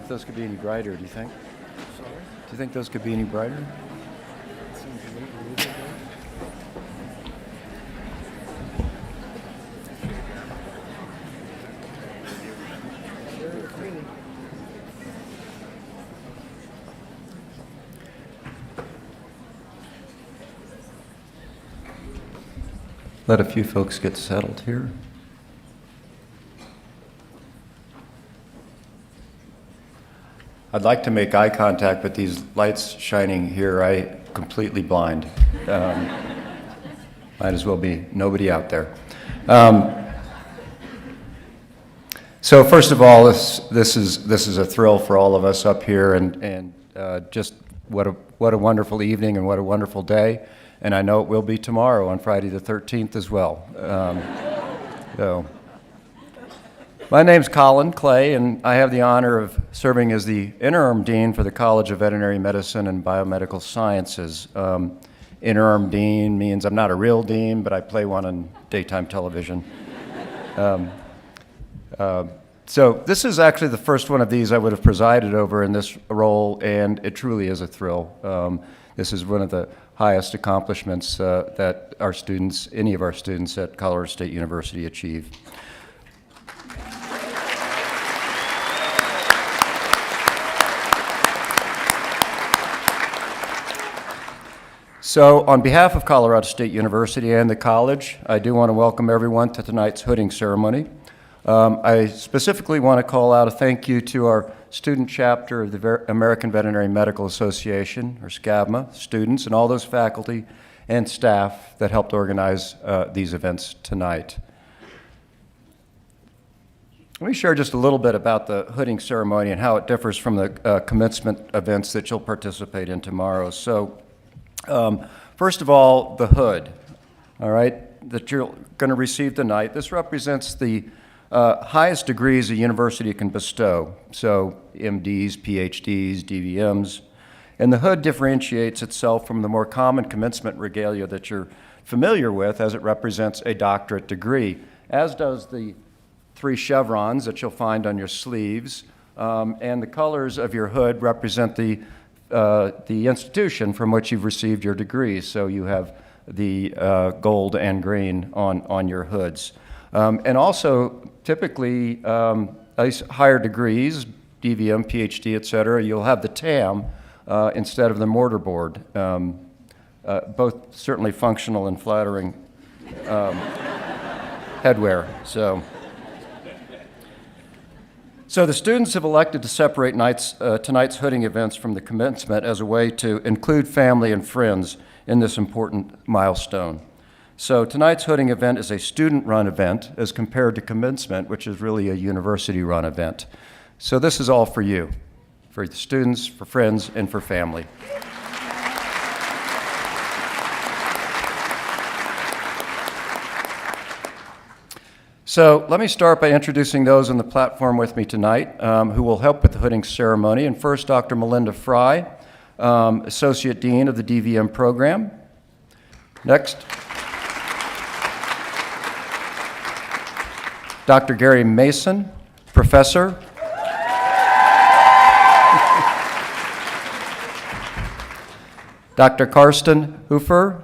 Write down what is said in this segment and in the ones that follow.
if those could be any brighter, do you think? Sorry? Do you think those could be any brighter? Seems a little bit. Let a few folks get settled here. I'd like to make eye contact, but these lights shining here, I completely blind. Might as well be nobody out there. So first of all, this is a thrill for all of us up here, and just what a wonderful evening and what a wonderful day. And I know it will be tomorrow on Friday the 13th as well. My name's Colin Clay, and I have the honor of serving as the interim dean for the College of Veterinary Medicine and Biomedical Sciences. Interim dean means I'm not a real dean, but I play one on daytime television. So this is actually the first one of these I would have presided over in this role, and it truly is a thrill. This is one of the highest accomplishments that our students, any of our students at Colorado State University achieve. So on behalf of Colorado State University and the college, I do want to welcome everyone to tonight's hooding ceremony. I specifically want to call out a thank you to our student chapter of the American Veterinary Medical Association, or SCAVMA, students, and all those faculty and staff that helped organize these events tonight. Let me share just a little bit about the hooding ceremony and how it differs from the commencement events that you'll participate in tomorrow. So, first of all, the hood, all right, that you're going to receive tonight. This represents the highest degrees a university can bestow, so MDs, PhDs, DVMs, and the hood differentiates itself from the more common commencement regalia that you're familiar with, as it represents a doctorate degree, as does the 3 chevrons that you'll find on your sleeves, and the colors of your hood represent the institution from which you've received your degree, so you have the gold and green on your hoods. And also, typically, higher degrees, DVM, PhD, et cetera, you'll have the TAM instead of the mortarboard. Both certainly functional and flattering headwear. So the students have elected to separate tonight's hooding events from the commencement as a way to include family and friends in this important milestone. So tonight's hooding event is a student-run event as compared to commencement, which is really a university-run event. So this is all for you, for the students, for friends, and for family. So let me start by introducing those on the platform with me tonight who will help with the hooding ceremony. And first, Dr. Melinda Fry, Associate Dean of the DVM program. Next, Dr. Gary Mason, Professor. Dr. Karsten Hofer,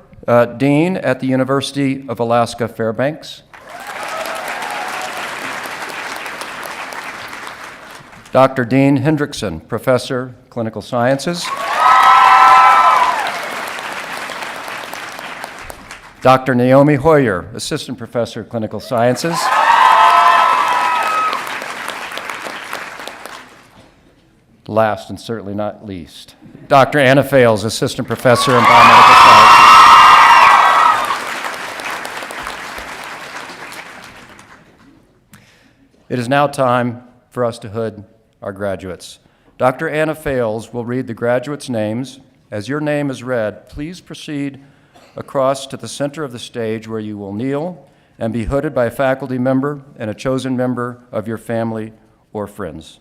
Dean at the University of Alaska Fairbanks. Dr. Dean Hendrickson, Professor, Clinical Sciences. Dr. Naomi Hoyer, Assistant Professor, Clinical Sciences. Last and certainly not least, Dr. Anna Fales, Assistant Professor in Biomedical Sciences. It is now time for us to hood our graduates. Dr. Anna Fales will read the graduates' names. As your name is read, please proceed across to the center of the stage where you will kneel and be hooded by a faculty member and a chosen member of your family or friends.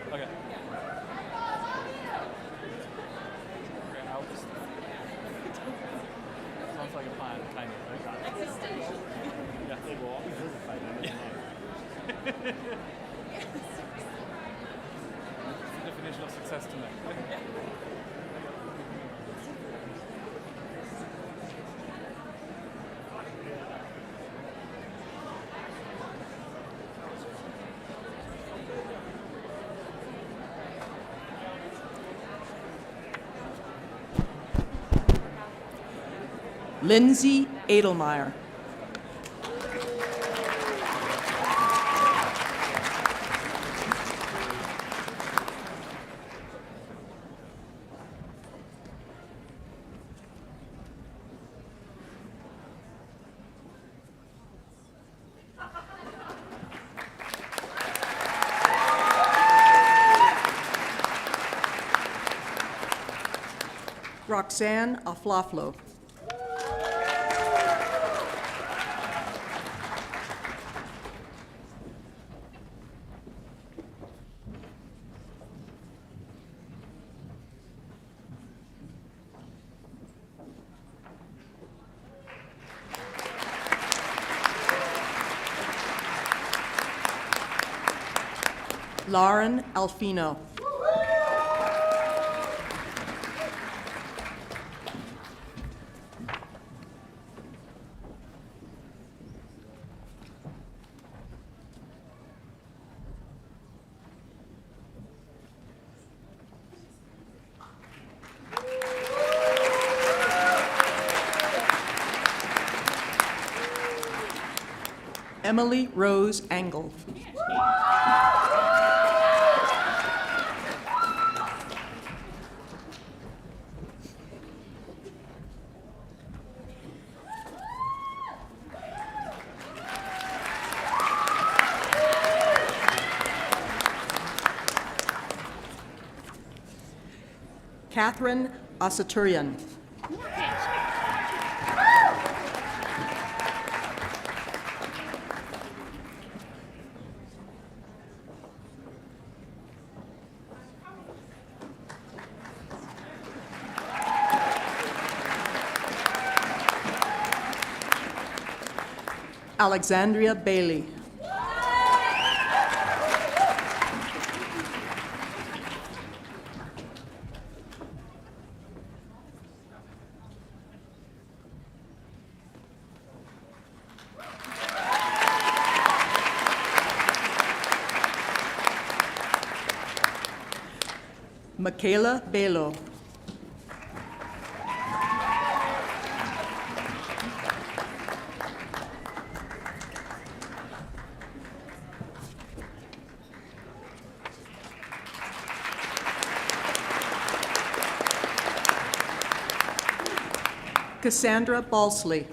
Okay. Sounds like a plan, kind of. I got it. Yeah. They will all be verified. Yeah. It's the definition of success to me. Lindsay Edelmeyer. Roxanne Aflaflo. Lauren Alfino. Emily Rose Angle. Catherine Asaturian. Alexandria Bailey. Michaela Belo. Cassandra Balsley.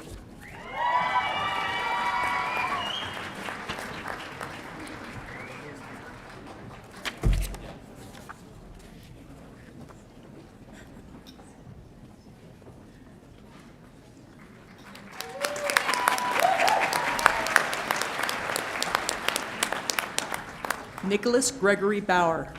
Nicholas Gregory Bauer.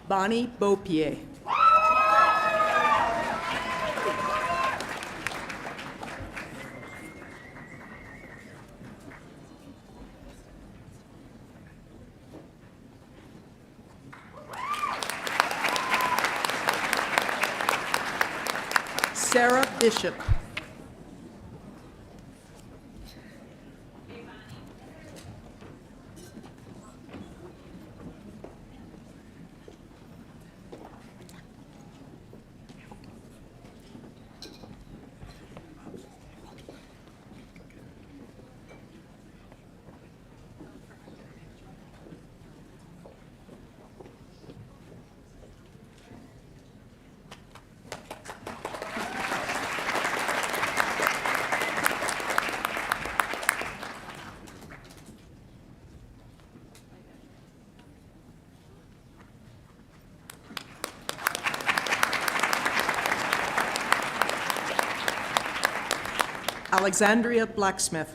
Bonnie Beaupier. Sarah Bishop. Alexandria Blacksmith.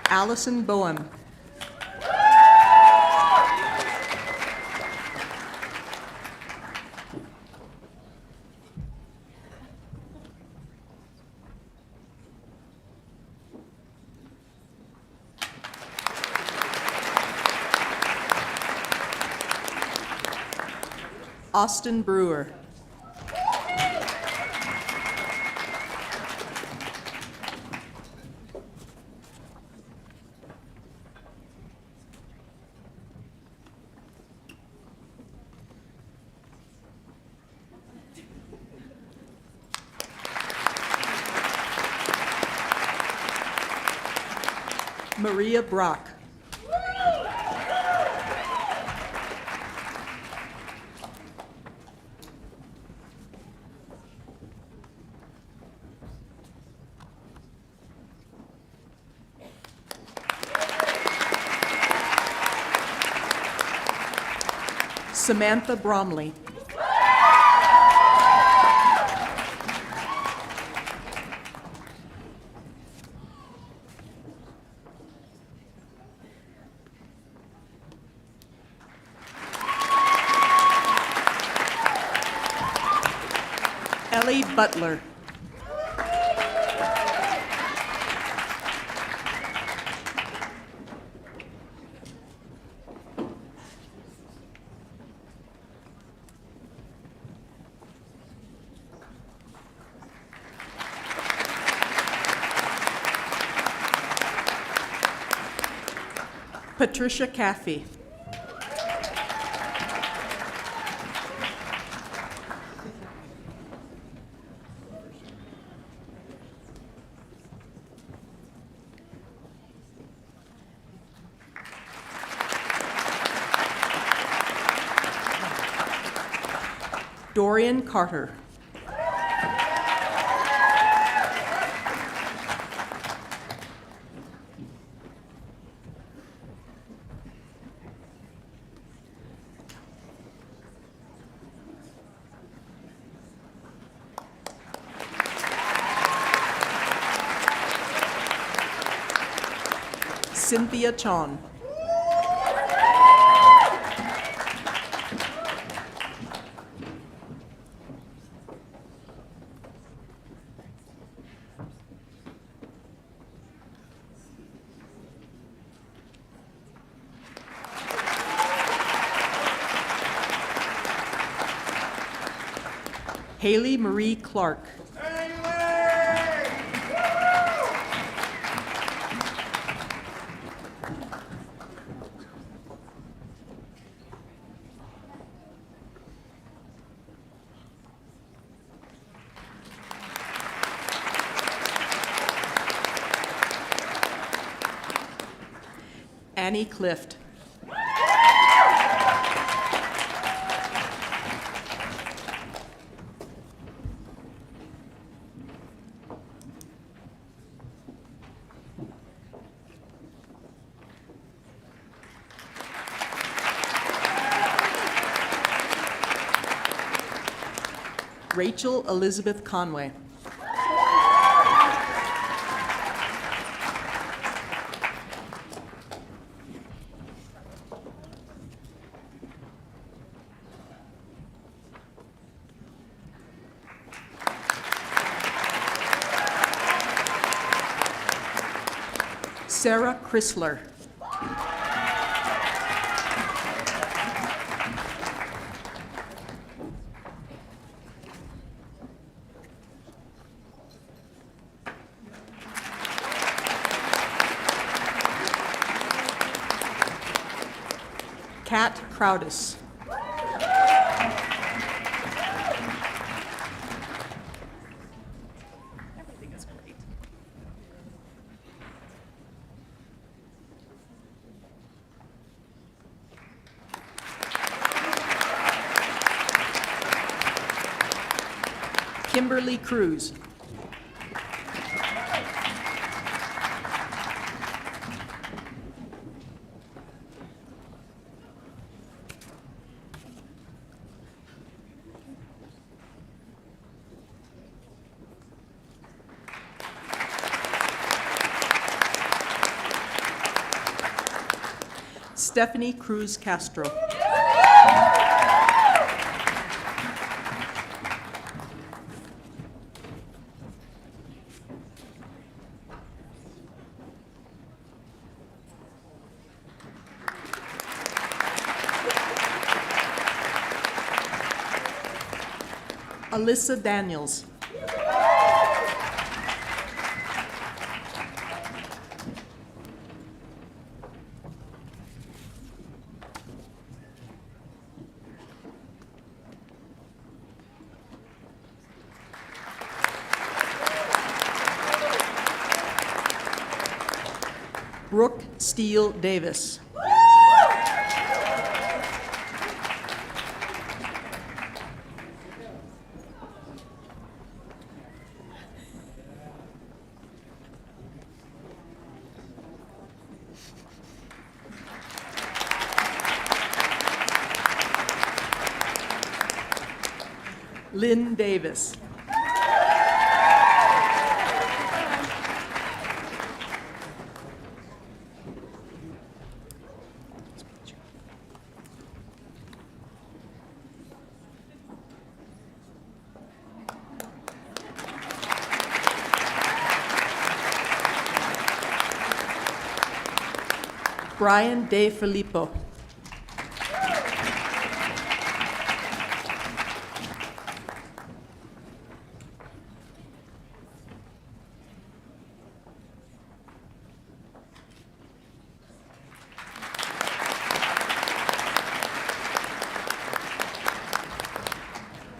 Allison Boehm. Austin Brewer. Maria Brock. Samantha Bromley. Ellie Butler. Patricia Caffey. Dorian Carter. Cynthia Chon. Haley Marie Clark. Annie Clift. Rachel Elizabeth Conway. Sarah Chrysler. Kat Crowdis. Everything is great. Kimberly Cruz. Stephanie Cruz Castro. Alyssa Daniels. Brooke Steele Davis. Lynn Davis. Brian De Filippo.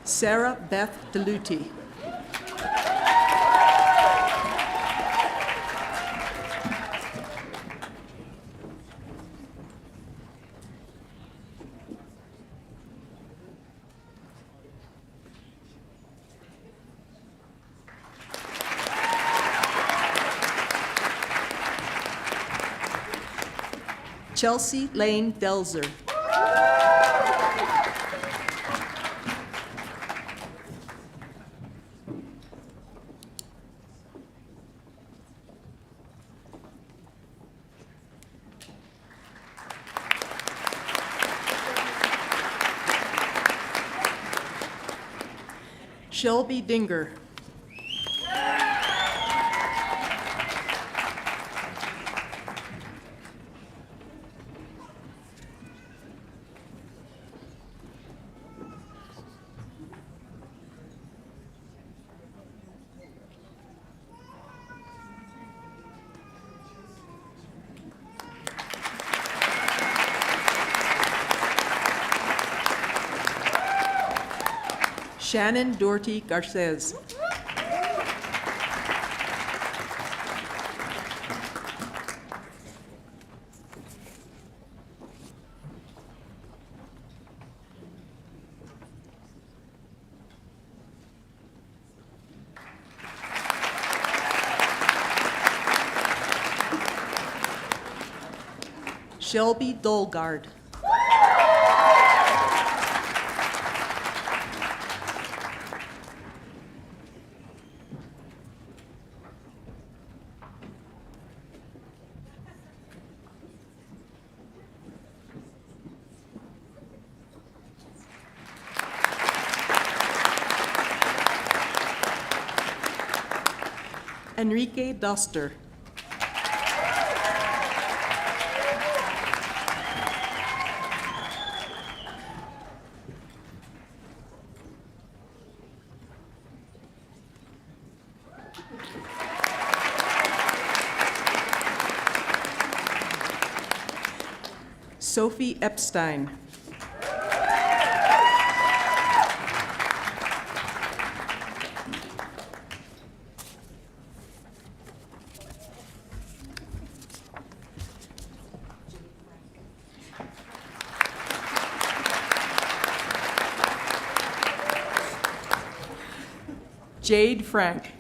Sarah Beth DeLuty. Chelsea Lane Delzer. Shelby Dinger. Shannon Doherty Garces. Shelby Dolgard. Enrique Duster. Sophie Epstein. Jade Frank.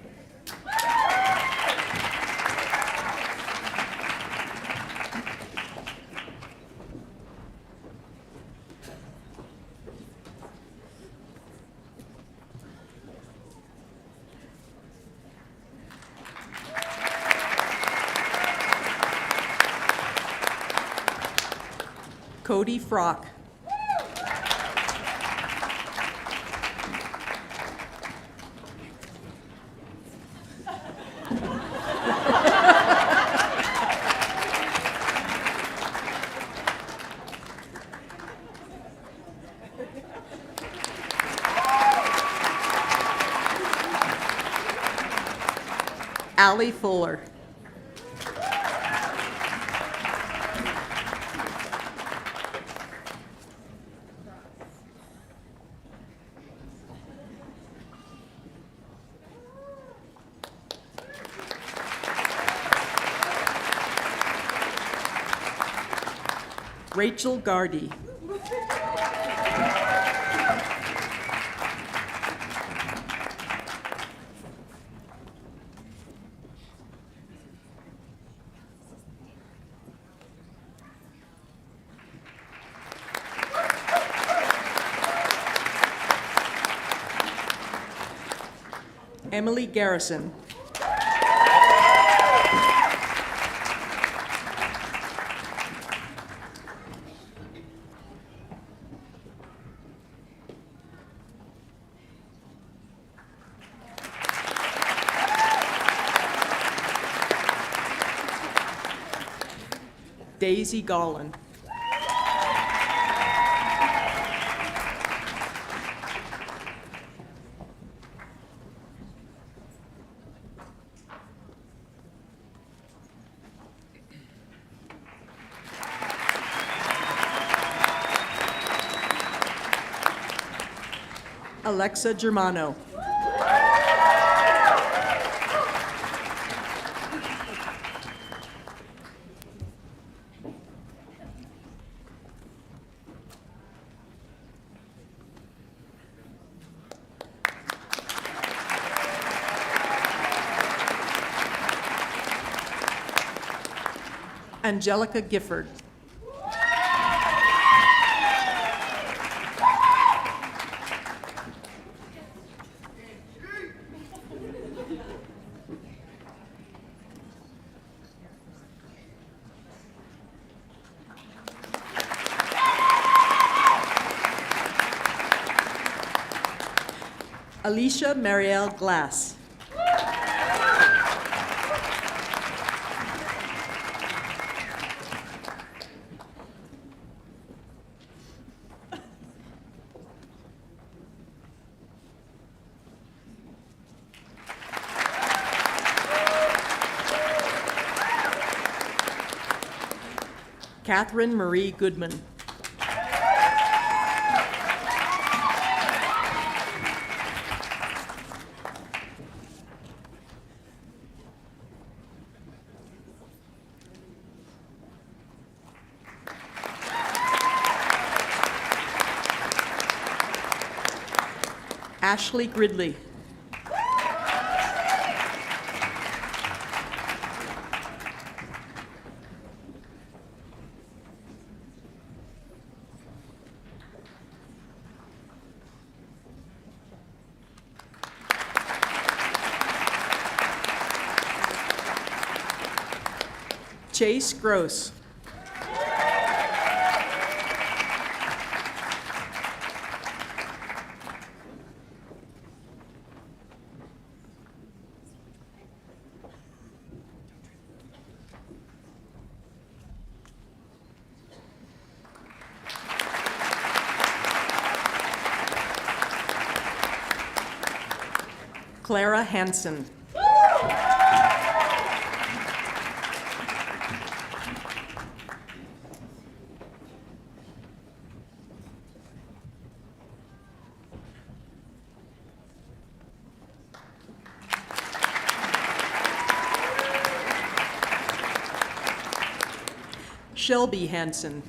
Cody Frock. Allie Fuller. Rachel Gardy. Emily Garrison. Daisy Gollin. Alexa Germano. Angelica Gifford. Alicia Marielle Glass. Catherine Marie Goodman. Ashley Gridley. Chase Gross. Clara Hansen. Shelby Hansen.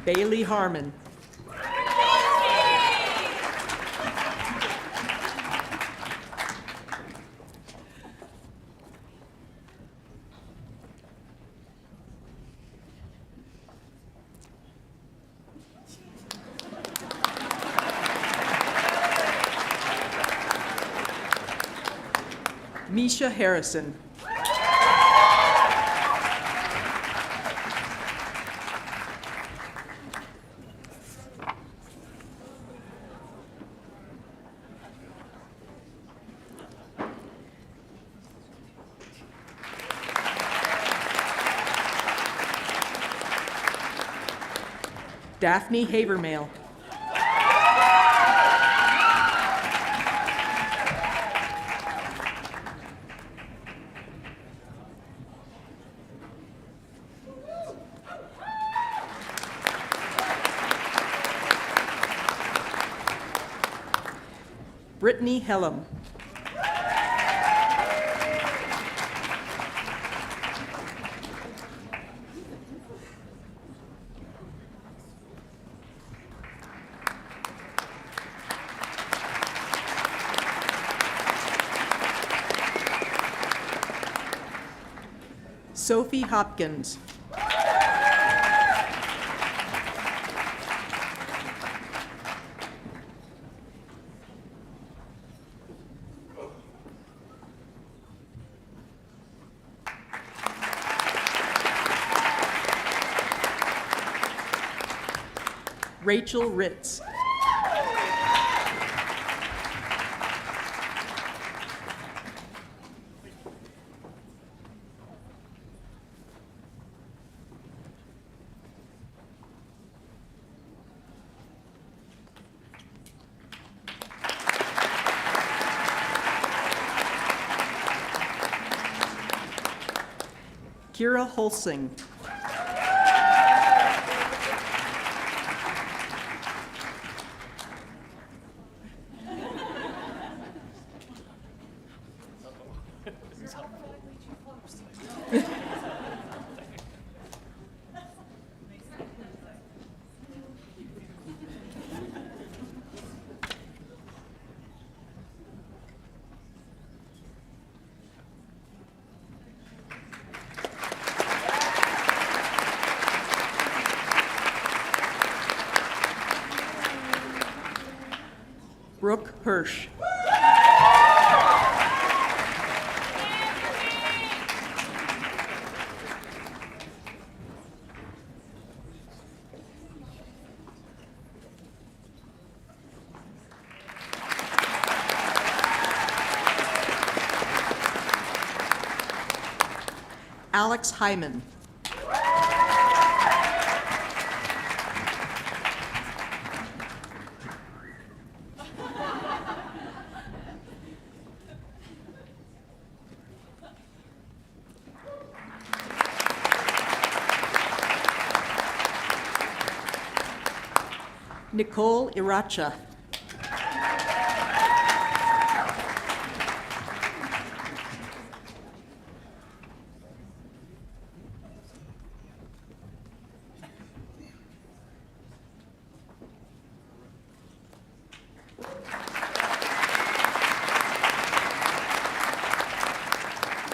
Bailey Harmon. Misha Harrison. Daphne Havermail. Brittany Hellam. Sophie Hopkins. Rachel Ritz. Kira Holsing. Brooke Hirsch. Alex Hyman. Nicole Iracha.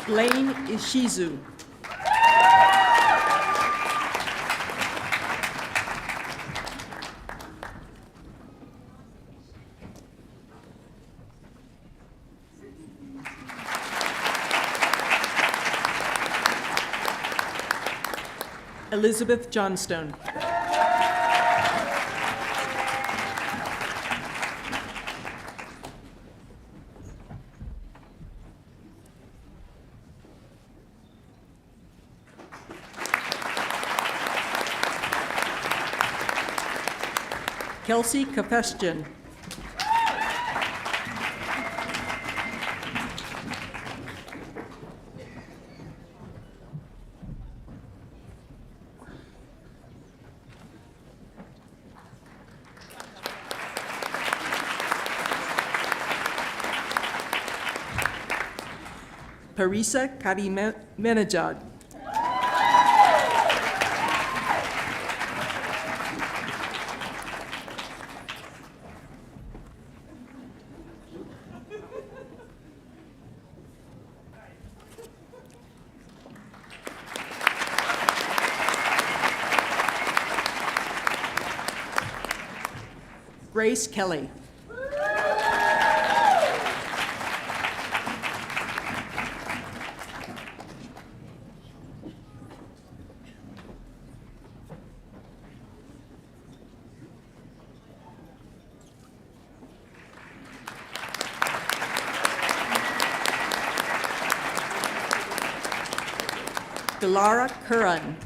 Lane Ishizu. Elizabeth Johnstone. Kelsey Kapestian. Parisa Karimenajad. Grace Kelly. Delara Curran.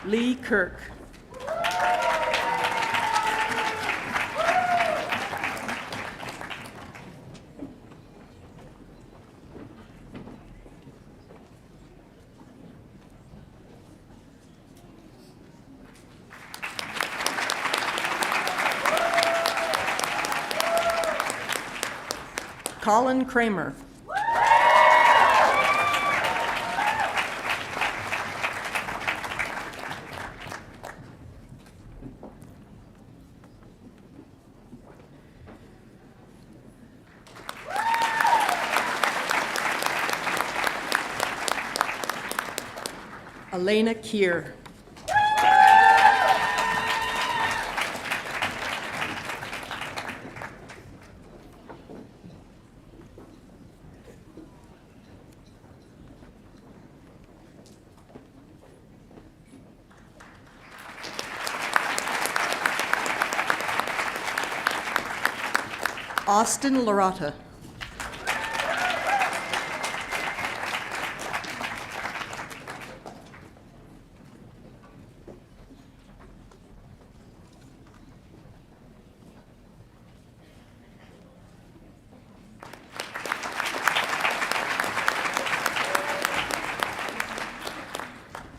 Lee Kirk. Colin Kramer. Elena Kier. Austin Larata.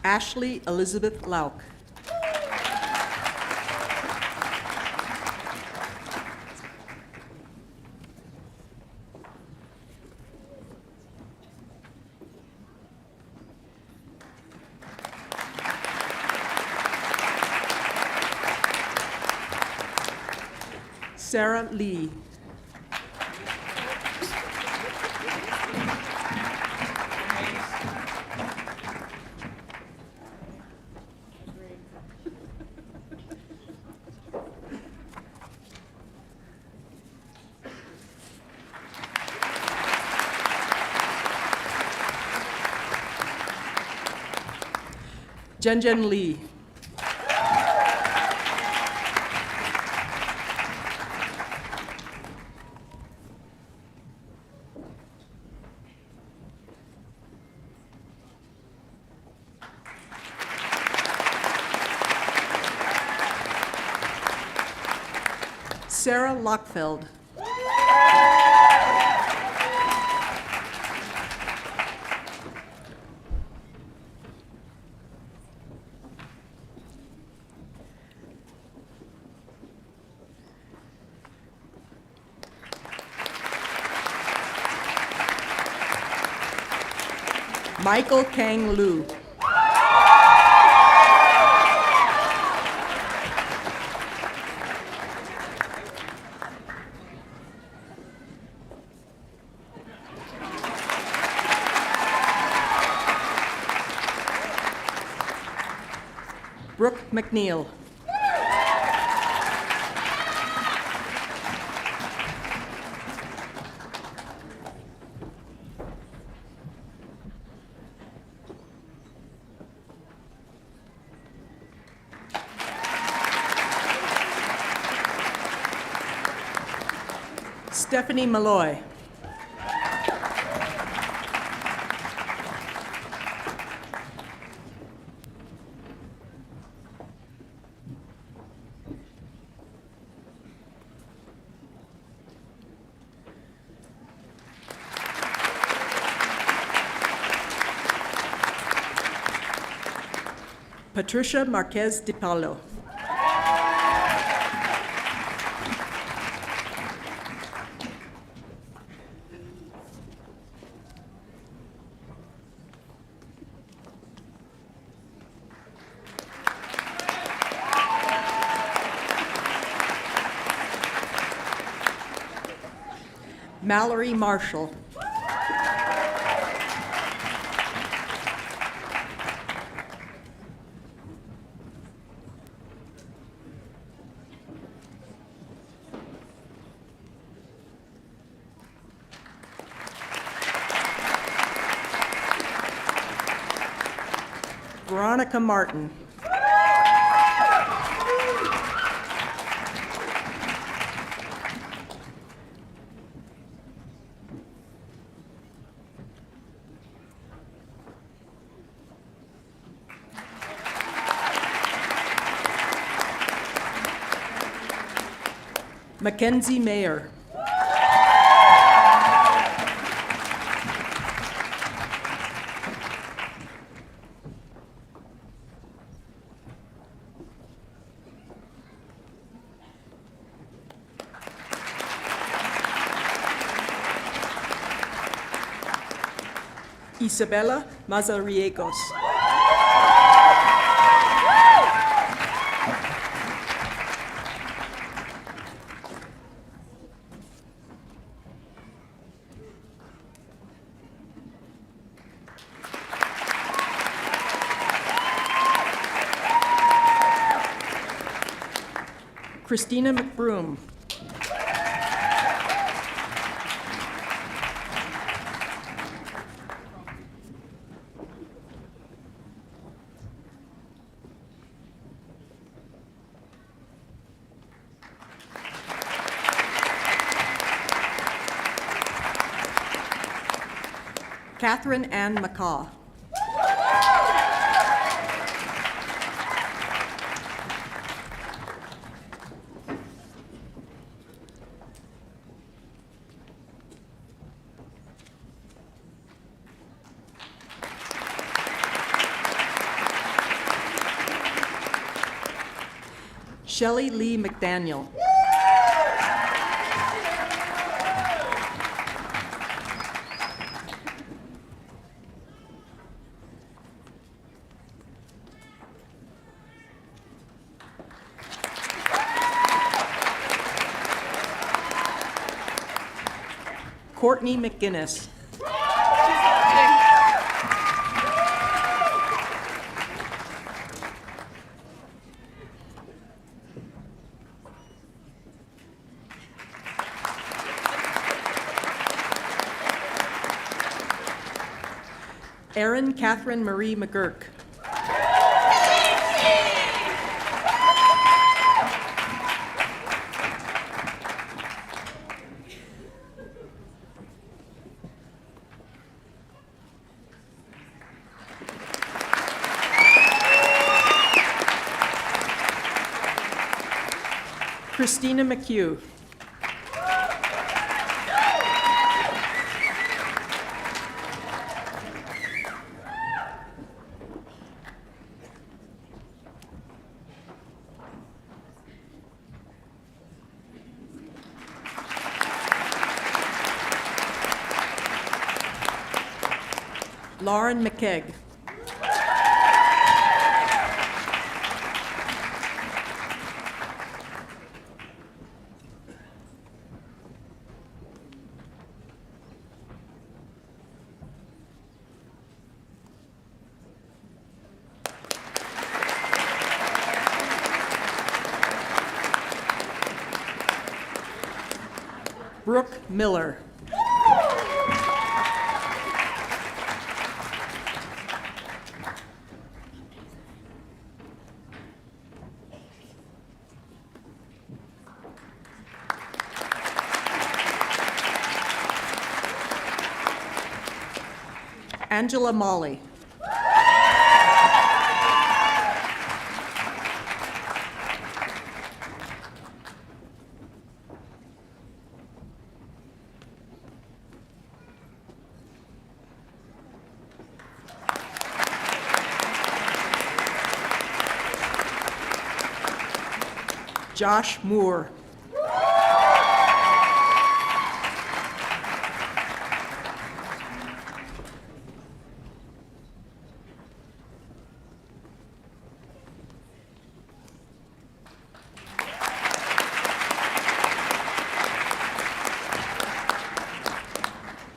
Ashley Elizabeth Lauk. Sarah Lee. Jen Lee. Sarah Lockfeld. Michael Kang Lu. Brooke McNeil. Stephanie Malloy. Patricia Marquez de Paulo. Mallory Marshall. Veronica Martin. Mackenzie Mayer. Isabella Mazariegos. Christina McBroom. Catherine Ann McCaw. Shelley Lee McDaniel. Courtney McGinnis. Erin Catherine Marie McGurk. Christina McHugh. Lauren McKegg. Brooke Miller. Angela Molly. Josh Moore.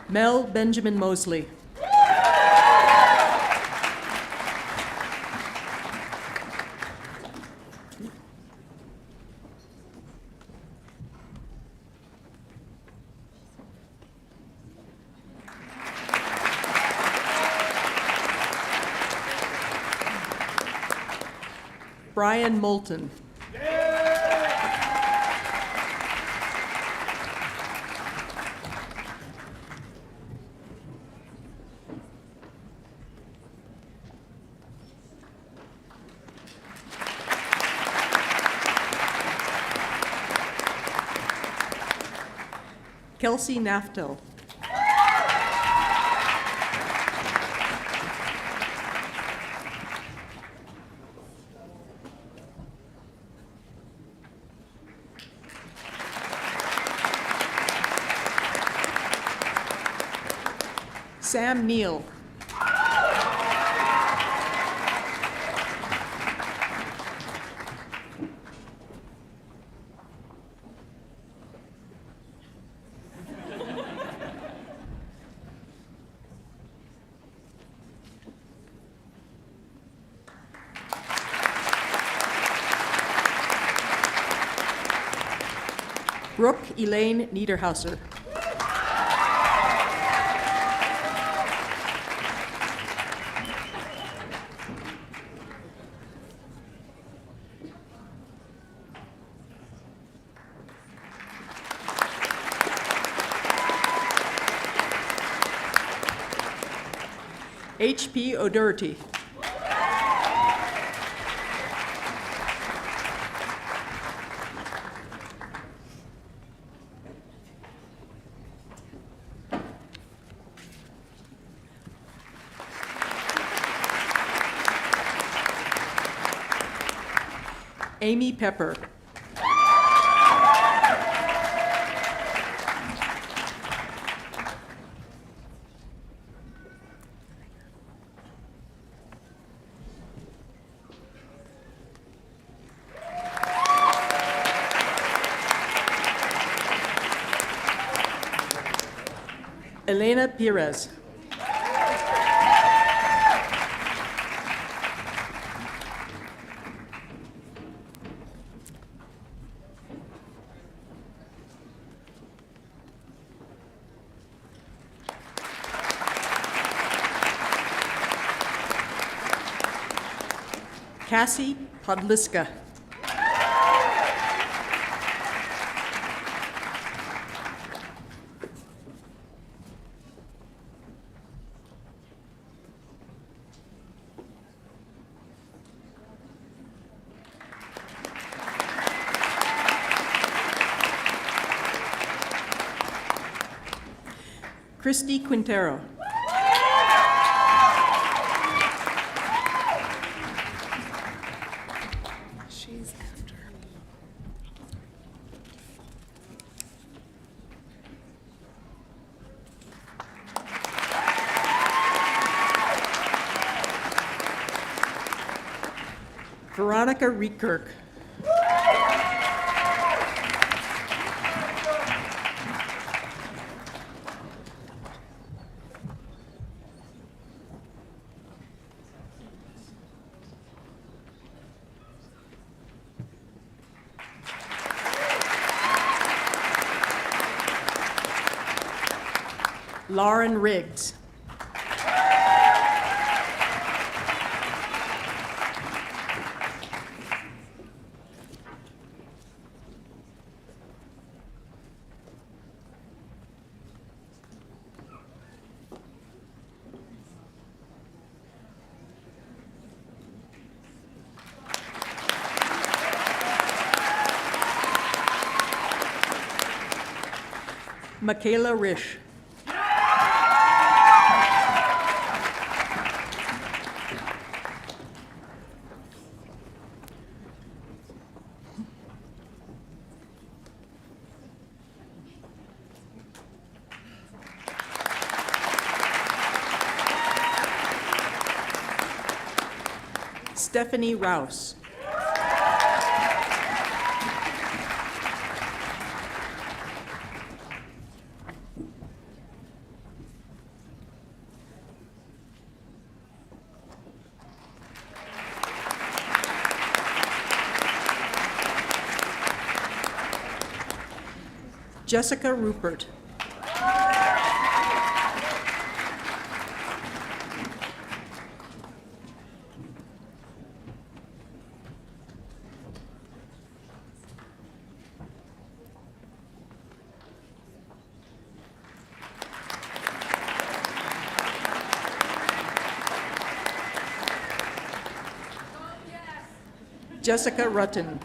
Mel Benjamin Mosley. Brian Moulton. Kelsey Naftel. Sam Neal. Brooke Elaine Niederhauser. H.P. O'Doherty. Amy Pepper. Elena Perez. Cassie Podliska. Christy Quintero. She's after. Veronica Reekirk. Lauren Riggs. Michaela Risch. Stephanie Rouse. Jessica Rupert. Jessica Rutten.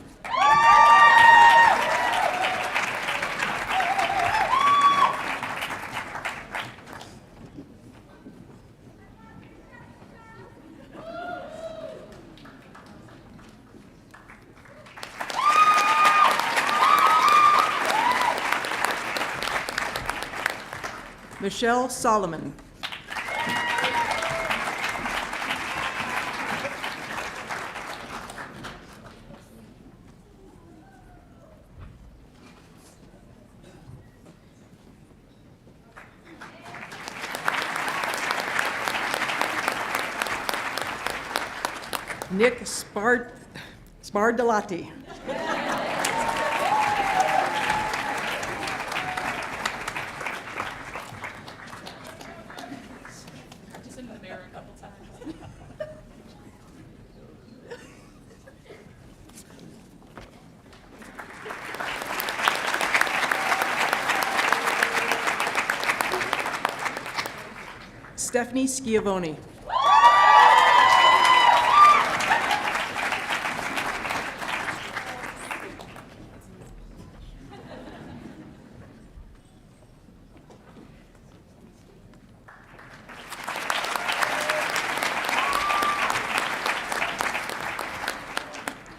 Michelle Solomon. Nick Spardolati. Just in the mirror a couple times. Stephanie Schiavone.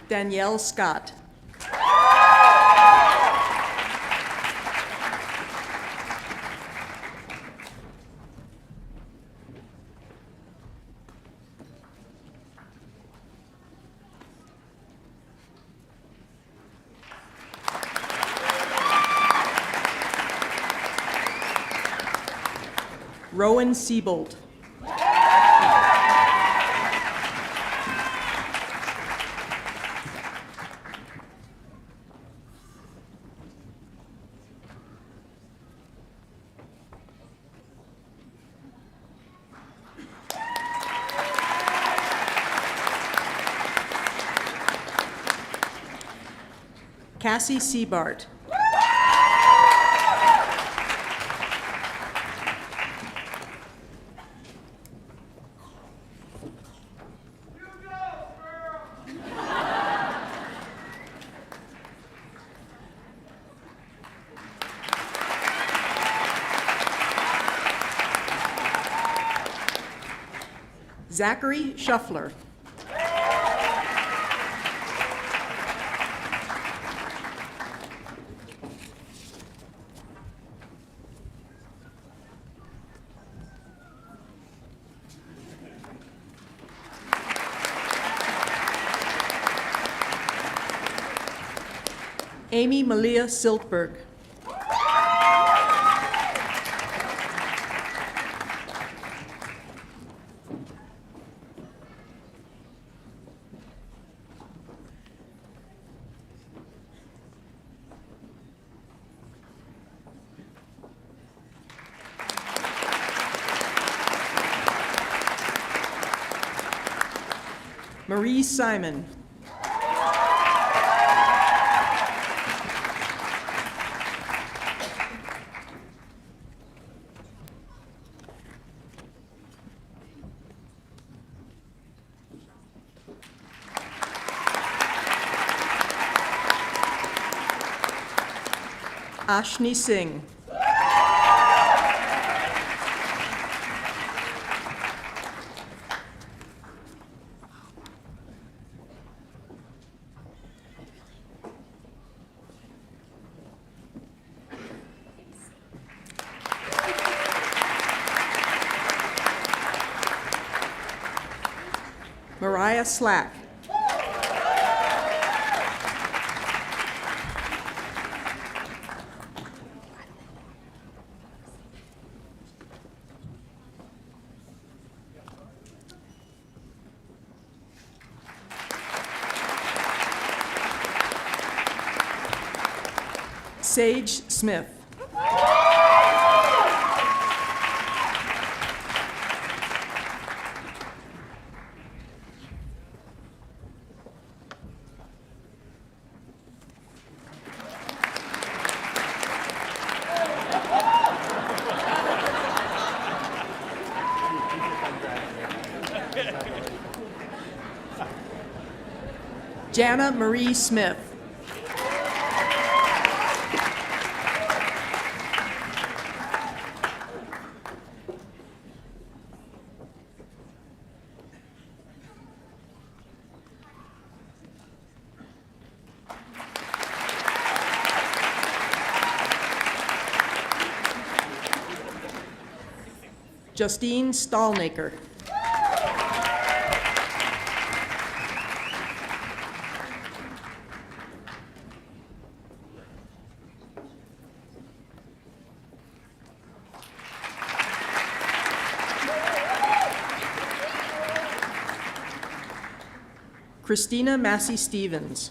Danielle Scott. Rowan Siebold. Cassie Seabart. Zachary Shuffler. Amy Malia Siltberg. Marie Simon. Ashni Singh. Mariah Slack. Sage Smith. Jana Marie Smith. Justine Stallnaker. Christina Massey Stevens.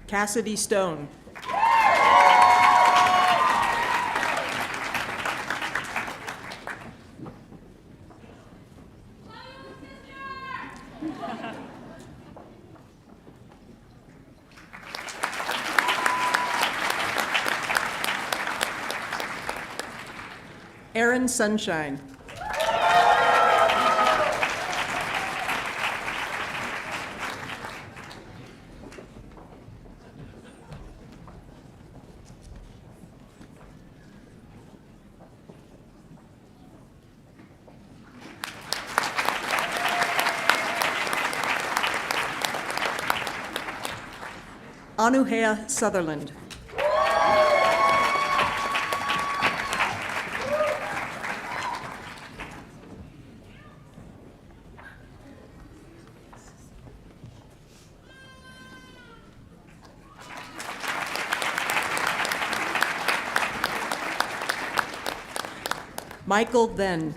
Cassidy Stone. Aaron Sunshine. Anuhea Sutherland. Michael Then.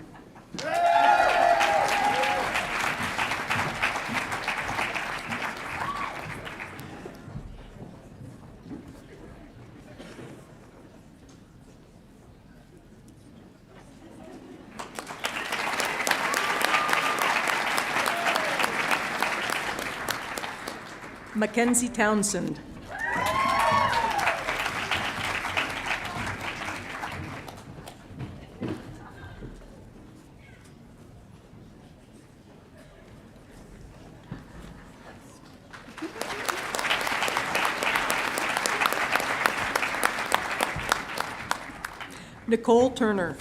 Mackenzie Townsend. Nicole Turner.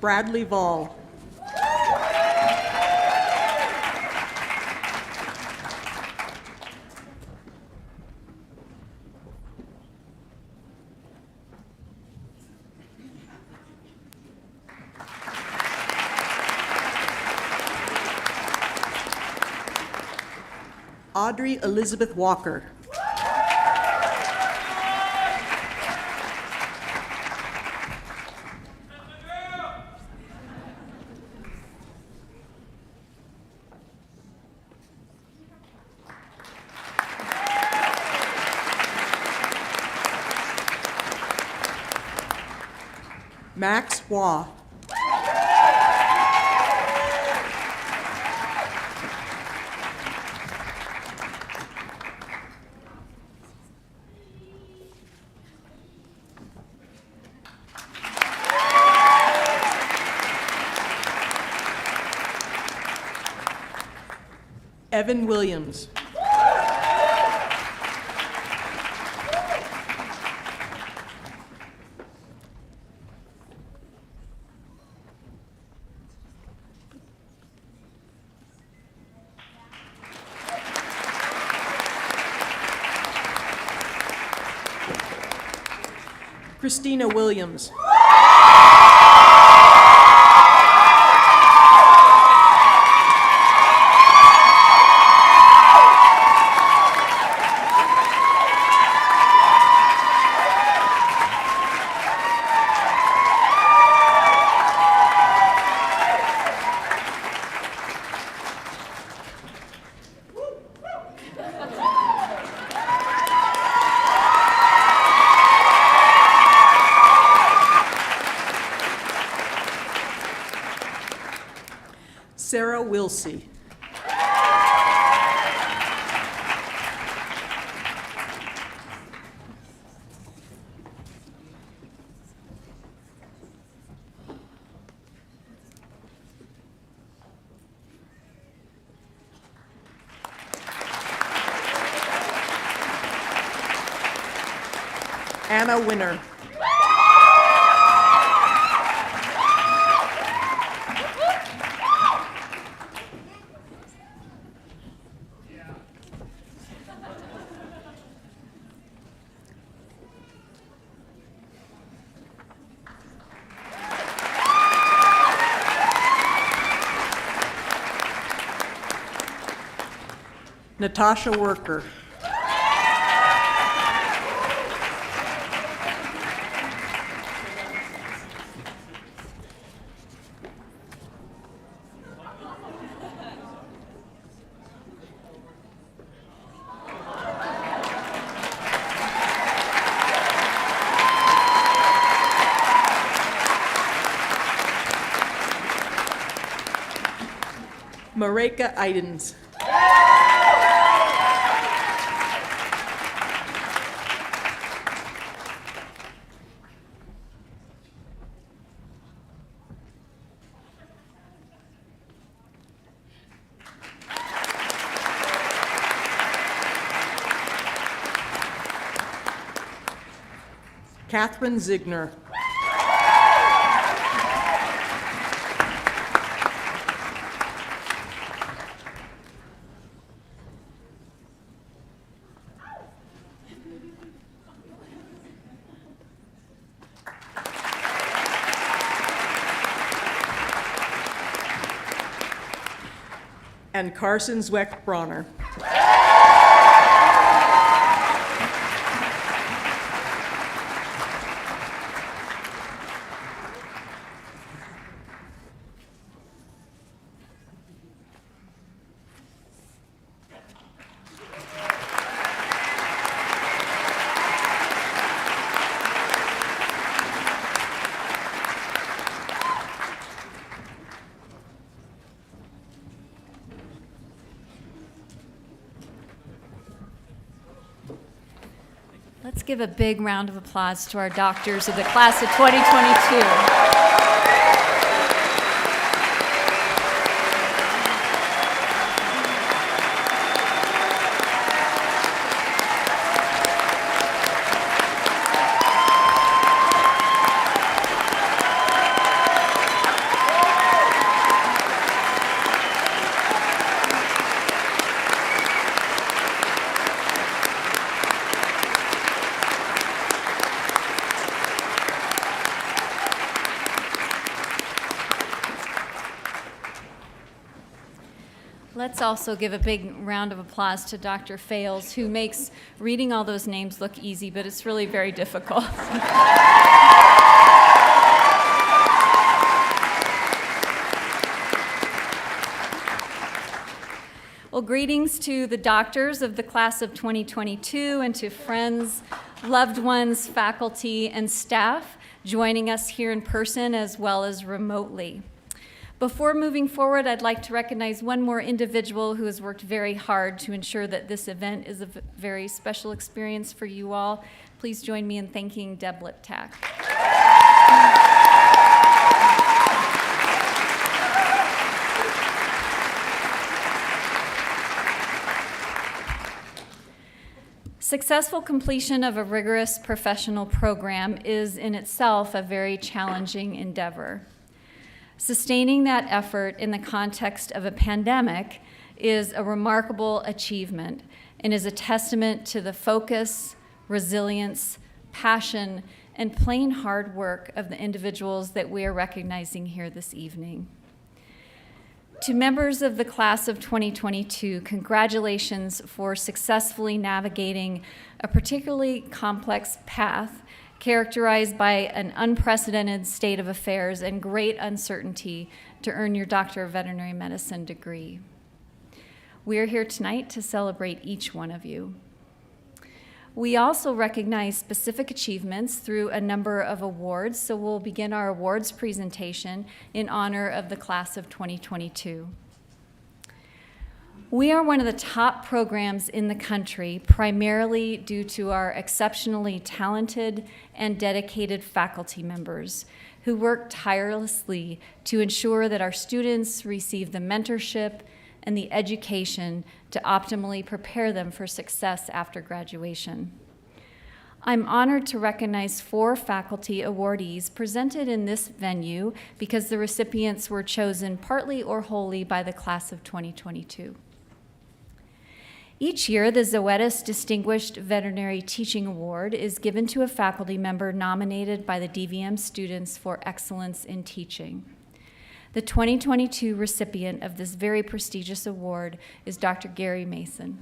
Bradley Vall. Audrey Elizabeth Walker. Max Waugh. Evan Williams. Christina Williams. Sarah Wilsey. Anna Winner. Natasha Worker. Mareka Idens. Catherine Zigner. And Carson Zweck Bronner. Let's give a big round of applause to our doctors of the class of 2022. Let's also give a big round of applause to Dr. Fales, who makes reading all those names look easy, but it's really very difficult. Well, greetings to the doctors of the class of 2022 and to friends, loved ones, faculty, and staff joining us here in person as well as remotely. Before moving forward, I'd like to recognize one more individual who has worked very hard to ensure that this event is a very special experience for you all. Please join me in thanking Deb Liptak. Successful completion of a rigorous professional program is in itself a very challenging endeavor. Sustaining that effort in the context of a pandemic is a remarkable achievement and is a testament to the focus, resilience, passion, and plain hard work of the individuals that we are recognizing here this evening. To members of the class of 2022, congratulations for successfully navigating a particularly complex path characterized by an unprecedented state of affairs and great uncertainty to earn your Doctor of Veterinary Medicine degree. We are here tonight to celebrate each one of you. We also recognize specific achievements through a number of awards, so we'll begin our awards presentation in honor of the class of 2022. We are one of the top programs in the country, primarily due to our exceptionally talented and dedicated faculty members who work tirelessly to ensure that our students receive the mentorship and the education to optimally prepare them for success after graduation. I'm honored to recognize 4 faculty awardees presented in this venue because the recipients were chosen partly or wholly by the class of 2022. Each year, the Zoetis Distinguished Veterinary Teaching Award is given to a faculty member nominated by the DVM students for excellence in teaching. The 2022 recipient of this very prestigious award is Dr. Gary Mason.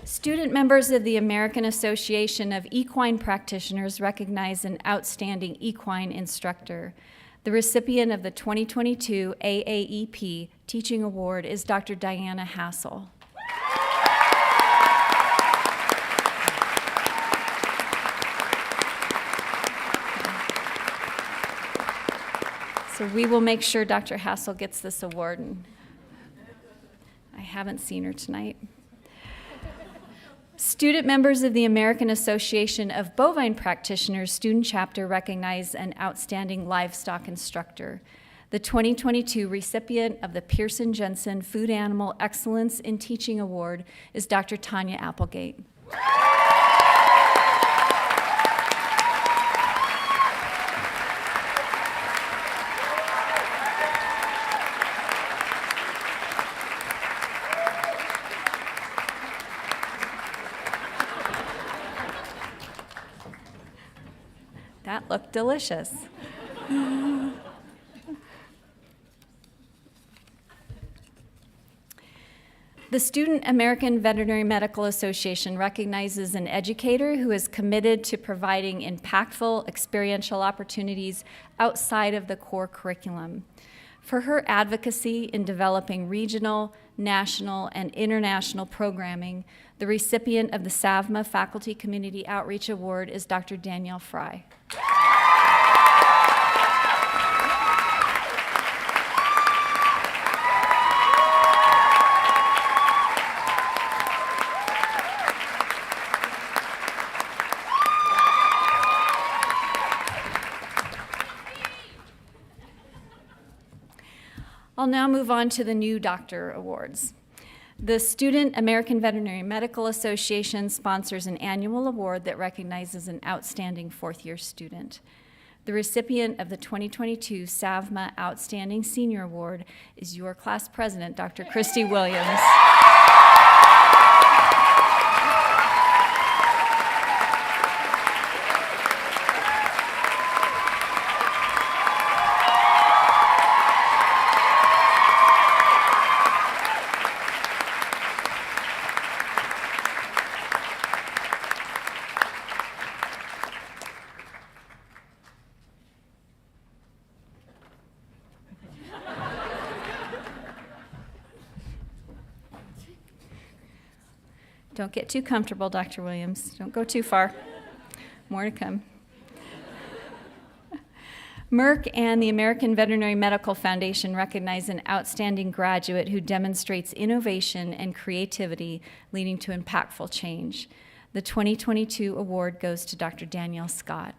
Student members of the American Association of Equine Practitioners recognize an outstanding equine instructor. The recipient of the 2022 AAEP Teaching Award is Dr. Diana Hassel. So we will make sure Dr. Hassel gets this award. And I haven't seen her tonight. Student members of the American Association of Bovine Practitioners Student Chapter recognize an outstanding livestock instructor. The 2022 recipient of the Pearson Jensen Food Animal Excellence in Teaching Award is Dr. Tanya Applegate. That looked delicious. The Student American Veterinary Medical Association recognizes an educator who is committed to providing impactful experiential opportunities outside of the core curriculum. For her advocacy in developing regional, national, and international programming, the recipient of the SAVMA Faculty Community Outreach Award is Dr. Danielle Fry. I'll now move on to the new doctor awards. The Student American Veterinary Medical Association sponsors an annual award that recognizes an outstanding fourth-year student. The recipient of the 2022 SAVMA Outstanding Senior Award is your class president, Dr. Christy Williams. Don't get too comfortable, Dr. Williams. Don't go too far. More to come. Merck and the American Veterinary Medical Foundation recognize an outstanding graduate who demonstrates innovation and creativity leading to impactful change. The 2022 award goes to Dr. Danielle Scott.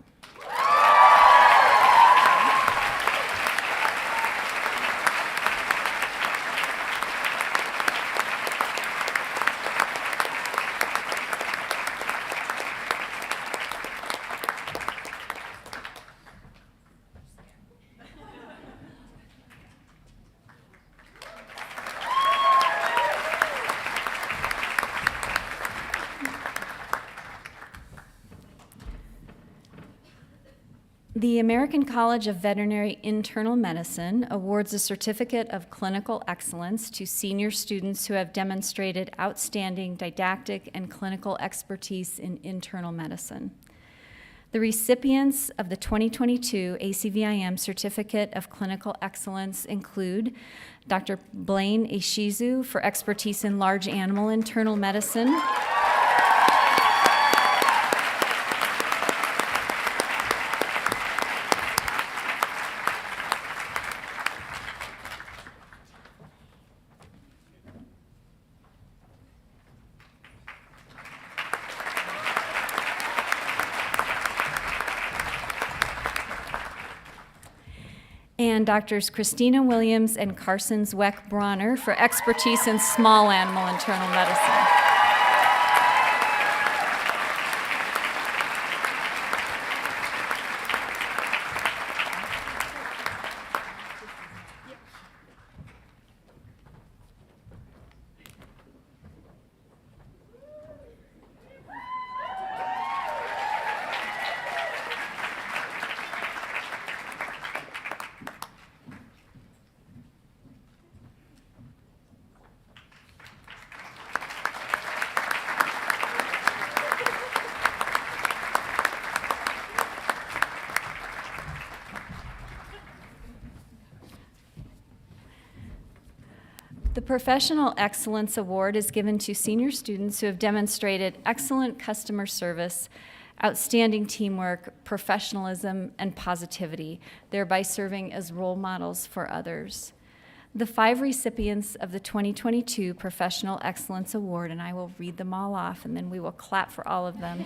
The American College of Veterinary Internal Medicine awards a Certificate of Clinical Excellence to senior students who have demonstrated outstanding didactic and clinical expertise in internal medicine. The recipients of the 2022 ACVIM Certificate of Clinical Excellence include Dr. Blaine Ishizu for expertise in large animal internal medicine, and Drs. Christina Williams and Carson Zweck Bronner for expertise in small animal internal medicine. The Professional Excellence Award is given to senior students who have demonstrated excellent customer service, outstanding teamwork, professionalism, and positivity, thereby serving as role models for others. The 5 recipients of the 2022 Professional Excellence Award, and I will read them all off, and then we will clap for all of them.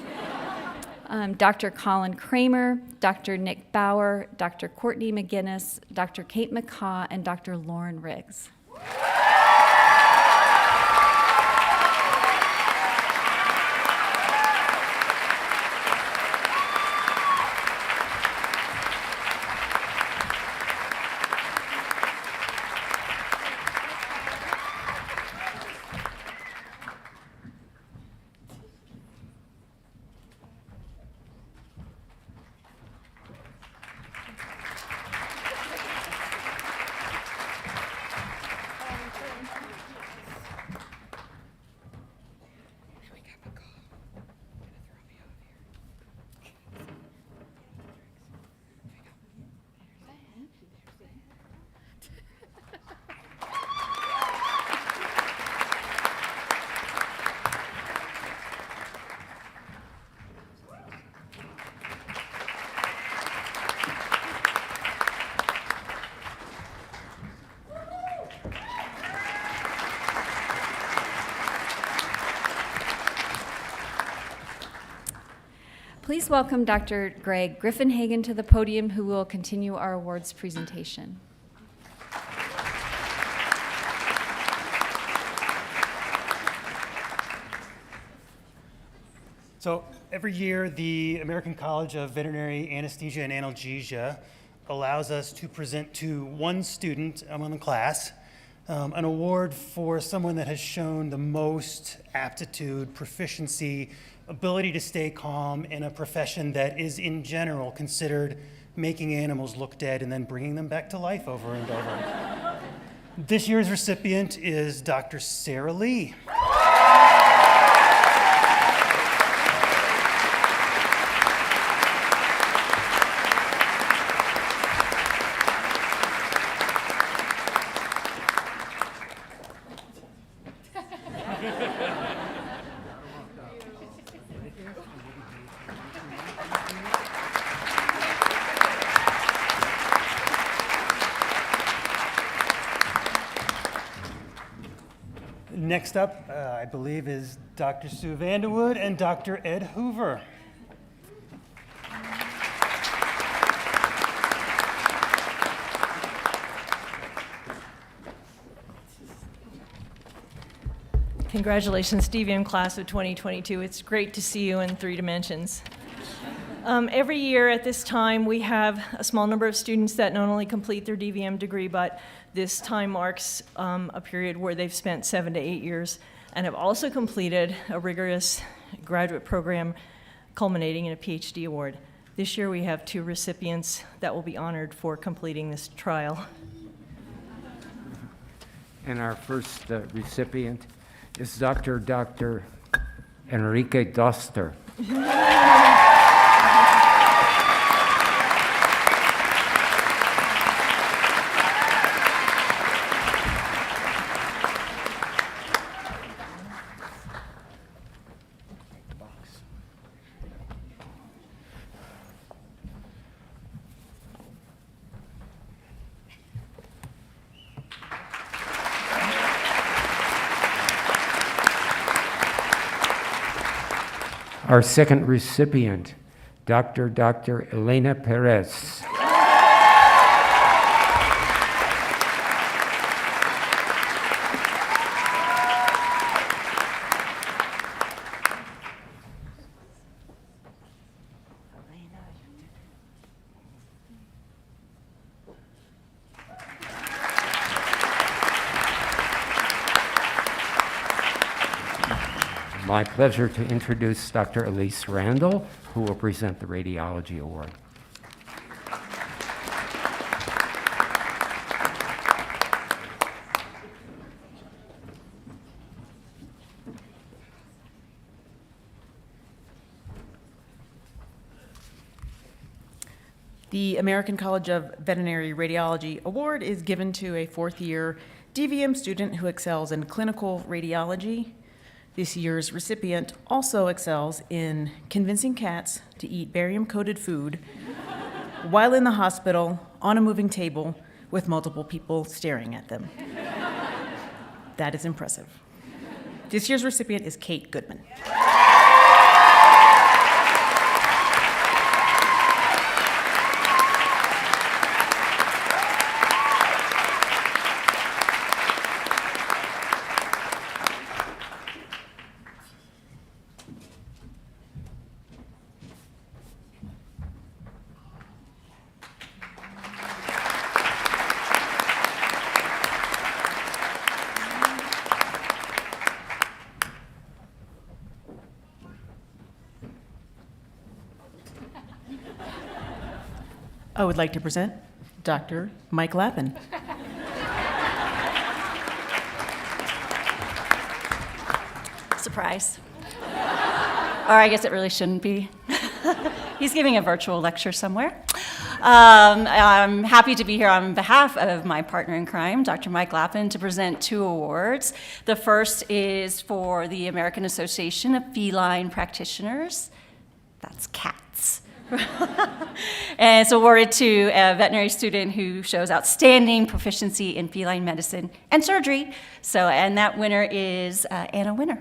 Dr. Colin Kramer, Dr. Nick Bauer, Dr. Courtney McGinnis, Dr. Kate McCaw, and Dr. Lauren Riggs. Please welcome Dr. Greg Griffin-Hagen to the podium, who will continue our awards presentation. It's So every year, the American College of Veterinary Anesthesia and Analgesia allows us to present to one student among the class an award for someone that has shown the most aptitude, proficiency, ability to stay calm in a profession that is in general considered making animals look dead and then bringing them back to life over and over. This year's recipient is Dr. Sarah Lee. Next up, I believe, is Dr. Sue Vanderwood and Dr. Ed Hoover. Congratulations, DVM class of 2022. It's great to see you in 3 dimensions. Every year at this time, we have a small number of students that not only complete their DVM degree, but this time marks a period where they've spent 7 to 8 years and have also completed a rigorous graduate program culminating in a PhD award. This year, we have 2 recipients that will be honored for completing this trial. And our first recipient is Dr. Enrique Doster. Our second recipient, Dr. Elena Perez. My pleasure to introduce Dr. Elise Randall, who will present the Radiology Award. The American College of Veterinary Radiology Award is given to a 4th-year DVM student who excels in clinical radiology. This year's recipient also excels in convincing cats to eat barium-coated food while in the hospital on a moving table with multiple people staring at them. That is impressive. This year's recipient is Kate Goodman. I would like to present Dr. Mike Lappin. Surprise. Or I guess it really shouldn't be. He's giving a virtual lecture somewhere. I'm happy to be here on behalf of my partner in crime, Dr. Mike Lappin, to present 2 awards. The first is for the American Association of Feline Practitioners. That's cats. And it's awarded to a veterinary student who shows outstanding proficiency in feline medicine and surgery. And that winner is Anna Winner.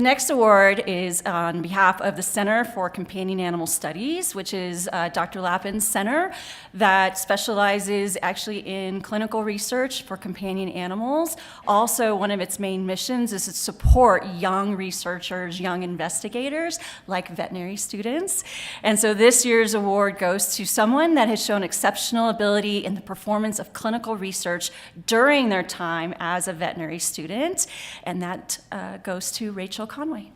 The next award is on behalf of the Center for Companion Animal Studies, which is Dr. Lappin's center that specializes actually in clinical research for companion animals. Also, one of its main missions is to support young researchers, young investigators, like veterinary students. And so this year's award goes to someone that has shown exceptional ability in the performance of clinical research during their time as a veterinary student, and that goes to Rachel Conway.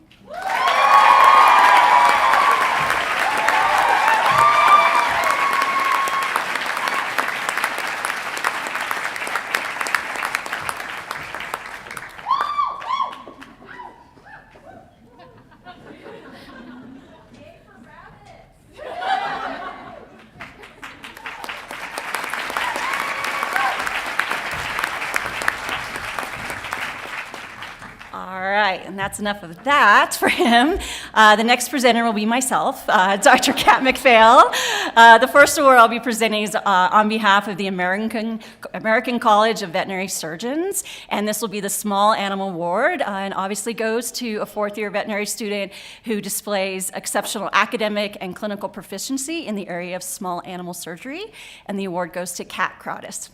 And that's enough of that for him. The next presenter will be myself, Dr. Kat McPhail. The first award I'll be presenting is on behalf of the American College of Veterinary Surgeons, and this will be the Small Animal Award, and obviously goes to a fourth-year veterinary student who displays exceptional academic and clinical proficiency in the area of small animal surgery, and the award goes to Kat Crowdis.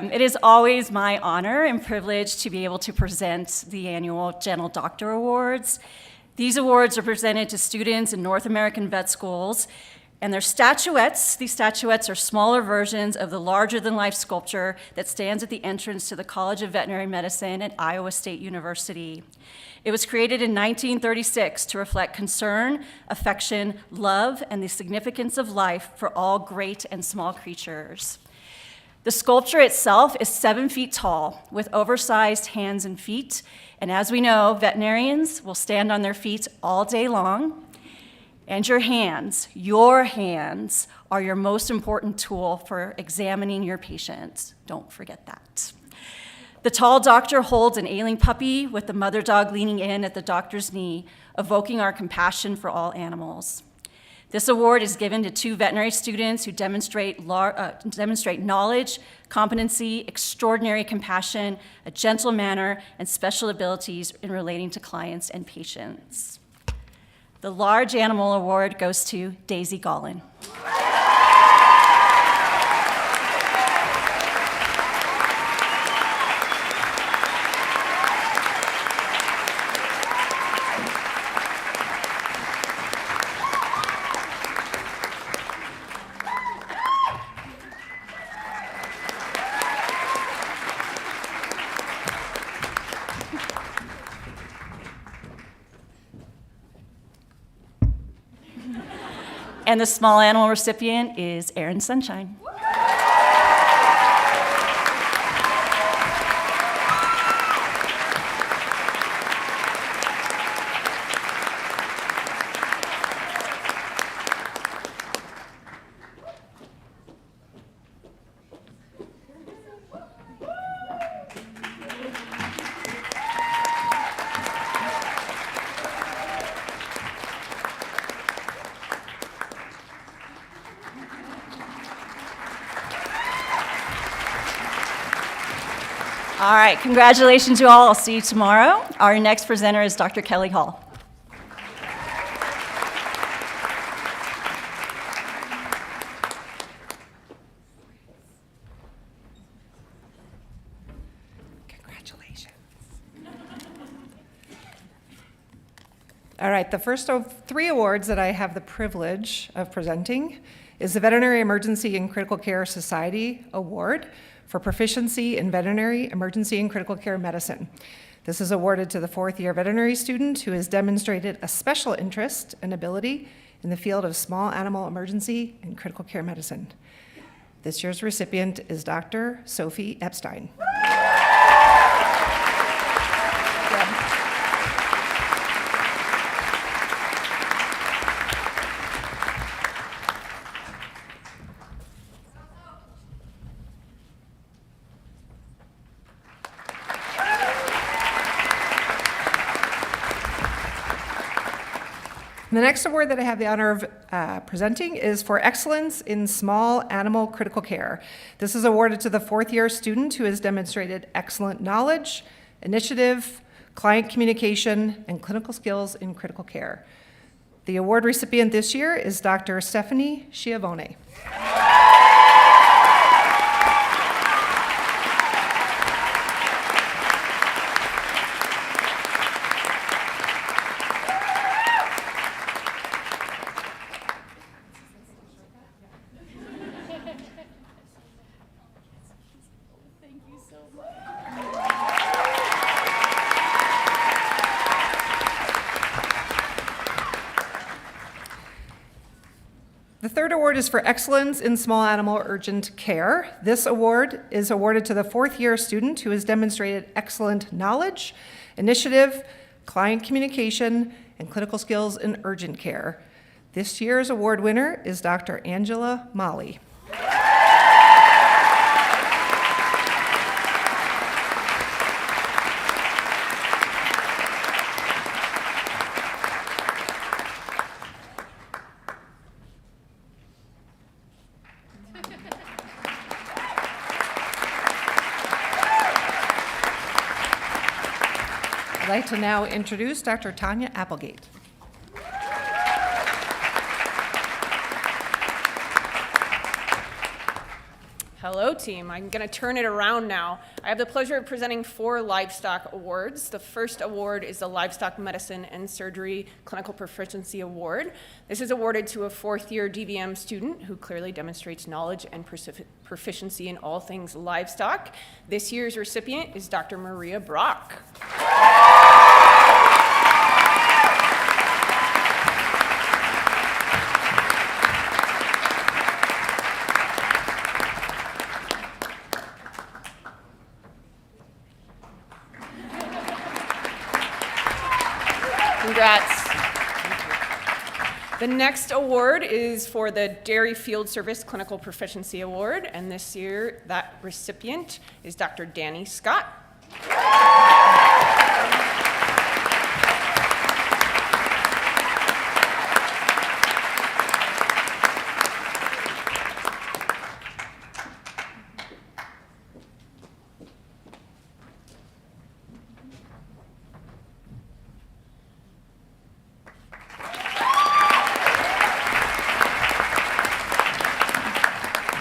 It is always my honor and privilege to be able to present the annual Gentle Doctor Awards. These awards are presented to students in North American vet schools, and they're statuettes. These statuettes are smaller versions of the larger-than-life sculpture that stands at the entrance to the College of Veterinary Medicine at Iowa State University. It was created in 1936 to reflect concern, affection, love, and the significance of life for all great and small creatures. The sculpture itself is 7 feet tall with oversized hands and feet. And as we know, veterinarians will stand on their feet all day long. And your hands are your most important tool for examining your patient. Don't forget that. The tall doctor holds an ailing puppy with the mother dog leaning in at the doctor's knee, evoking our compassion for all animals. This award is given to 2 veterinary students who demonstrate knowledge, competency, extraordinary compassion, a gentle manner, and special abilities in relating to clients and patients. The Large Animal Award goes to Daisy Gollin. And the small animal recipient is Erin Sunshine. All right, congratulations, you all. I'll see you tomorrow. Our next presenter is Dr. Kelly Hall. Congratulations. All right, the first of 3 awards that I have the privilege of presenting is the Veterinary Emergency and Critical Care Society Award for proficiency in veterinary emergency and critical care medicine. This is awarded to the 4th-year veterinary student who has demonstrated a special interest and ability in the field of small animal emergency and critical care medicine. This year's recipient is Dr. Sophie Epstein. Yeah. The next award that I have the honor of presenting is for excellence in small animal critical care. This is awarded to the fourth-year student who has demonstrated excellent knowledge, initiative, client communication, and clinical skills in critical care. The award recipient this year is Dr. Stephanie Schiavone. The third award is for excellence in small animal urgent care. This award is awarded to the fourth-year student who has demonstrated excellent knowledge, initiative, client communication, and clinical skills in urgent care. This year's award winner is Dr. Angela Molly. I'd like to now introduce Dr. Tanya Applegate. Hello, team. I'm going to turn it around now. I have the pleasure of presenting 4 livestock awards. The first award is the Livestock Medicine and Surgery Clinical Proficiency Award. This is awarded to a fourth-year DVM student who clearly demonstrates knowledge and proficiency in all things livestock. This year's recipient is Dr. Maria Brock. Congrats. The next award is for the Dairy Field Service Clinical Proficiency Award, and this year that recipient is Dr. Danny Scott.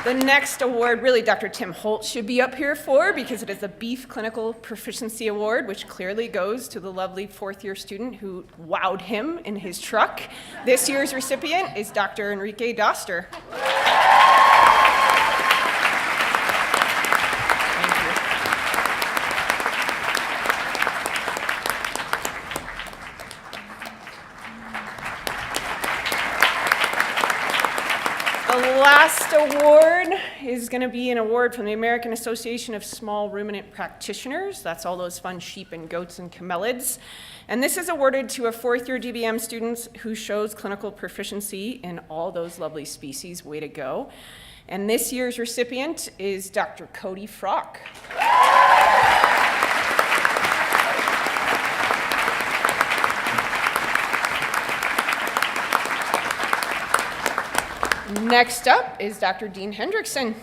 The next award, really Dr. Tim Holt should be up here for, because it is the Beef Clinical Proficiency Award, which clearly goes to the lovely fourth-year student who wowed him in his truck. This year's recipient is Dr. Enrique Doster. The last award is going to be an award from the American Association of Small Ruminant Practitioners. That's all those fun sheep and goats and camelids. And this is awarded to a fourth-year DVM student who shows clinical proficiency in all those lovely species. Way to go. And this year's recipient is Dr. Cody Frock. Next up is Dr. Dean Hendrickson.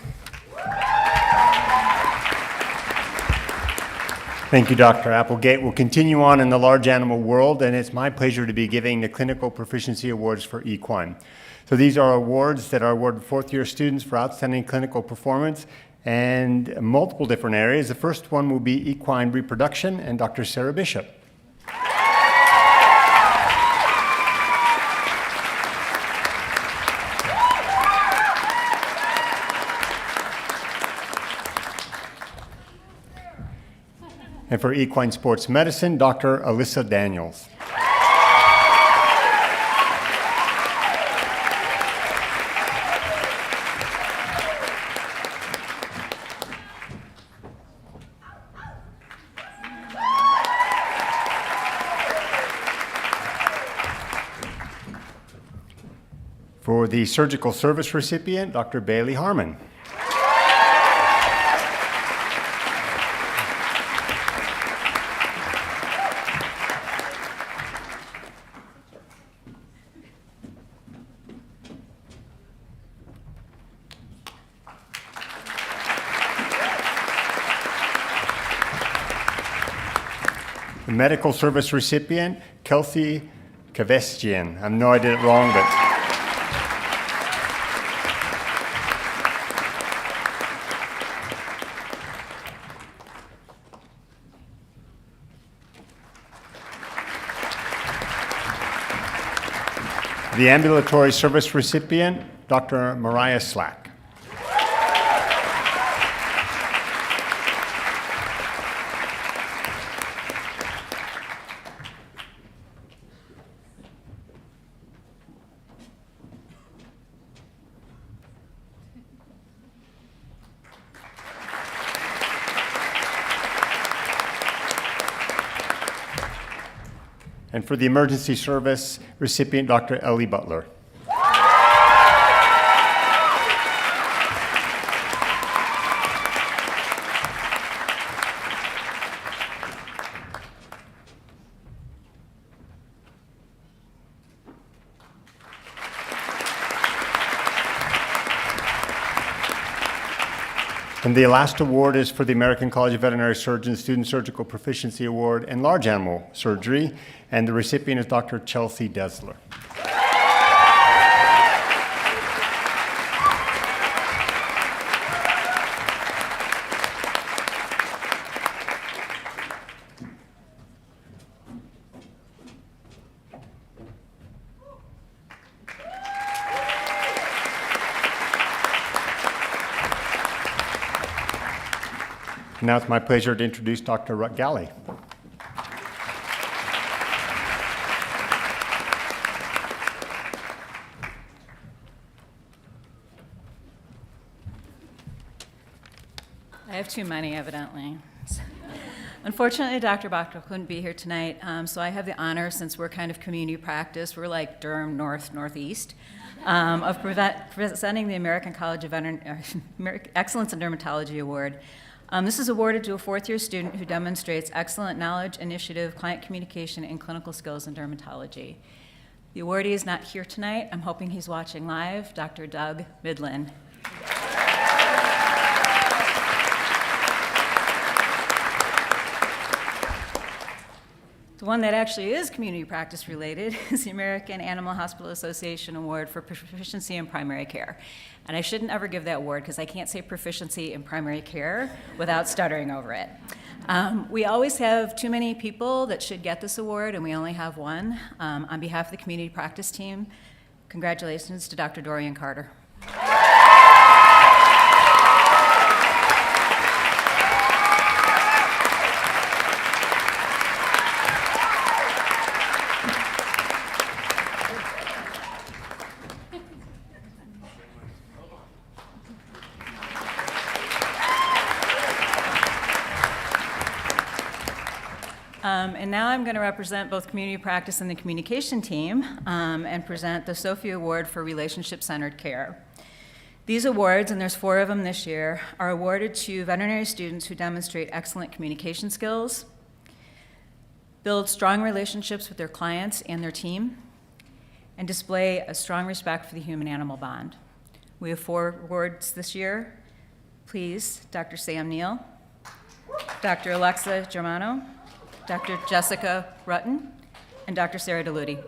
Thank you, Dr. Applegate. We'll continue on in the large animal world, and it's my pleasure to be giving the Clinical Proficiency Awards for equine. So these are awards that are awarded fourth-year students for outstanding clinical performance and multiple different areas. The first one will be equine reproduction, and Dr. Sarah Bishop. And for equine sports medicine, Dr. Alyssa Daniels. For the surgical service recipient, Dr. Bailey Harmon. medical service recipient, Kelsey Kavestian. I know I did it wrong, but the ambulatory service recipient, Dr. Mariah Slack. And for the emergency service recipient, Dr. Ellie Butler. And the last award is for the American College of Veterinary Surgeons Student Surgical Proficiency Award in Large Animal Surgery, and the recipient is Dr. Chelsea Desler. Now it's my pleasure to introduce Dr. Rutt Galley. I have too many, evidently. Unfortunately, Dr. Bachtel couldn't be here tonight, so I have the honor, since we're kind of community practice, we're like Durham Northeast, of presenting the American College of Excellence in Dermatology Award. This is awarded to a fourth-year student who demonstrates excellent knowledge, initiative, client communication, and clinical skills in dermatology. The awardee is not here tonight. I'm hoping he's watching live, Dr. Doug Midland. The one that actually is community practice related is the American Animal Hospital Association Award for Proficiency in Primary Care. And I shouldn't ever give that award because I can't say proficiency in primary care without stuttering over it. We always have too many people that should get this award, and we only have one. On behalf of the community practice team, congratulations to Dr. Dorian Carter. And now I'm going to represent both community practice and the communication team and present the Sophie Award for Relationship-Centered Care. These awards, and there's 4 of them this year, are awarded to veterinary students who demonstrate excellent communication skills, build strong relationships with their clients and their team, and display a strong respect for the human-animal bond. We have 4 awards this year. Please, Dr. Sam Neal, Dr. Alexa Germano, Dr. Jessica Rutten, and Dr. Sarah DeLudy.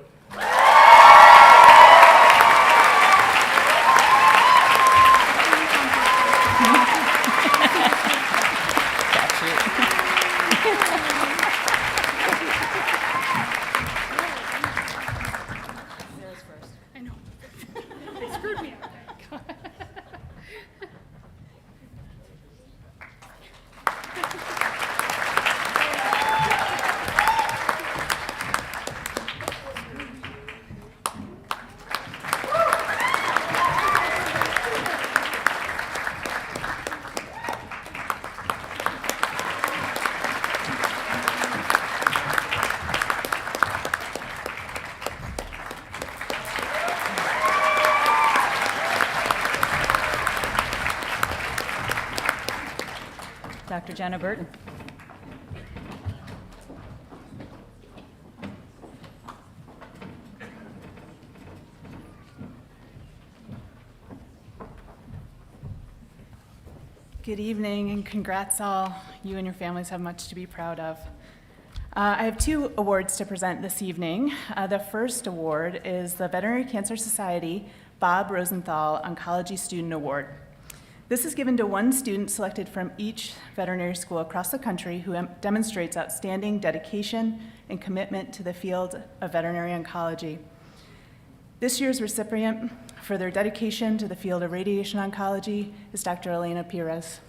I know. They screwed me up. Dr. Jenna Burton. Good evening and congrats all. You and your families have much to be proud of. I have two awards to present this evening. The first award is the Veterinary Cancer Society Bob Rosenthal Oncology Student Award. This is given to one student selected from each veterinary school across the country who demonstrates outstanding dedication and commitment to the field of veterinary oncology. This year's recipient for their dedication to the field of radiation oncology is Dr. Elena Perez.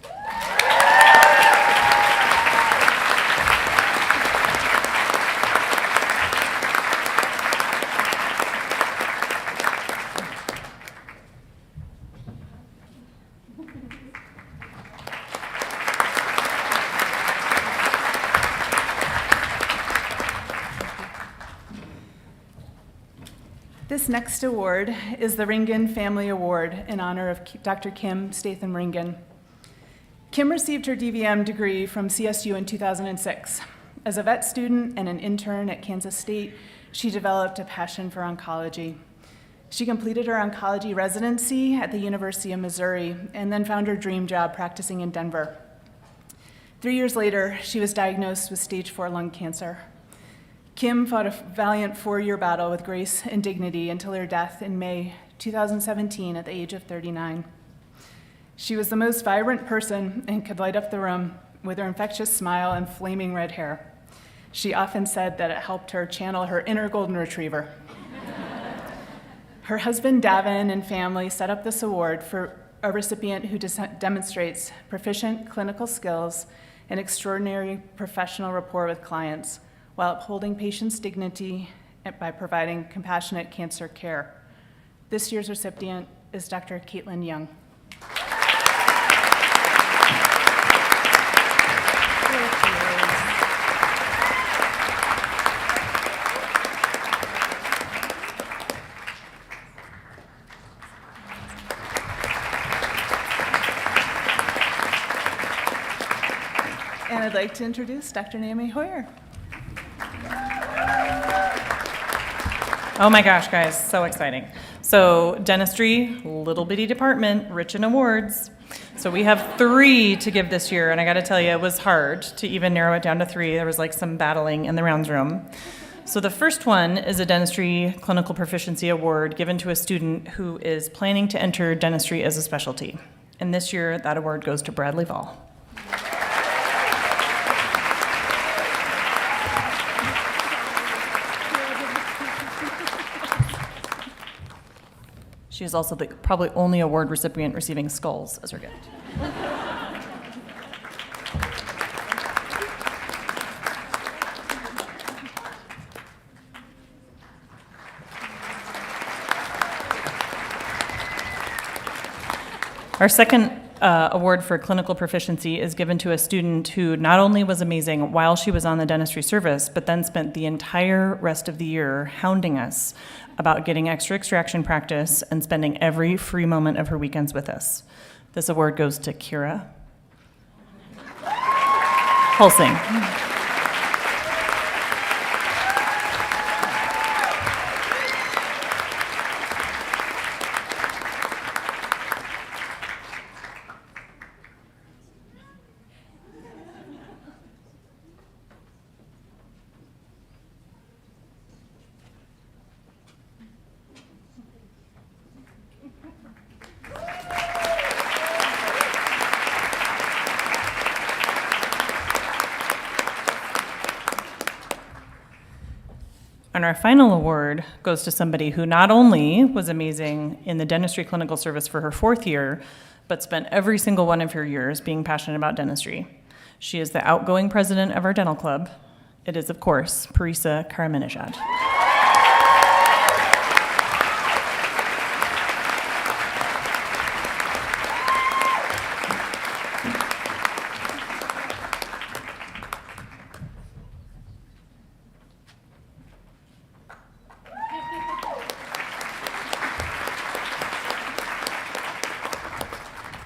This next award is the Ringen Family Award in honor of Dr. Kim Statham Ringen. Kim received her DVM degree from CSU in 2006. As a vet student and an intern at Kansas State, she developed a passion for oncology. She completed her oncology residency at the University of Missouri and then found her dream job practicing in Denver. 3 years later, she was diagnosed with stage 4 lung cancer. Kim fought a valiant 4-year battle with grace and dignity until her death in May 2017 at the age of 39. She was the most vibrant person and could light up the room with her infectious smile and flaming red hair. She often said that it helped her channel her inner golden retriever. Her husband, Davin, and family set up this award for a recipient who demonstrates proficient clinical skills and extraordinary professional rapport with clients, while upholding patients' dignity by providing compassionate cancer care. This year's recipient is Dr. Caitlin Young. And I'd like to introduce Dr. Naomi Hoyer. Oh my gosh, guys, so exciting. So dentistry, little bitty department, rich in awards. So we have 3 to give this year, and I gotta tell you, it was hard to even narrow it down to 3. There was like some battling in the rounds room. So the first one is a Dentistry Clinical Proficiency Award given to a student who is planning to enter dentistry as a specialty. And this year, that award goes to Bradley Vall. She is also the probably only award recipient receiving skulls as her gift. Our second award for clinical proficiency is given to a student who not only was amazing while she was on the dentistry service, but then spent the entire rest of the year hounding us about getting extra extraction practice and spending every free moment of her weekends with us. This award goes to Kira Hulsing. And our final award goes to somebody who not only was amazing in the dentistry clinical service for her 4th year, but spent every single one of her years being passionate about dentistry. She is the outgoing president of our dental club. It is, of course, Parisa Karaminishad.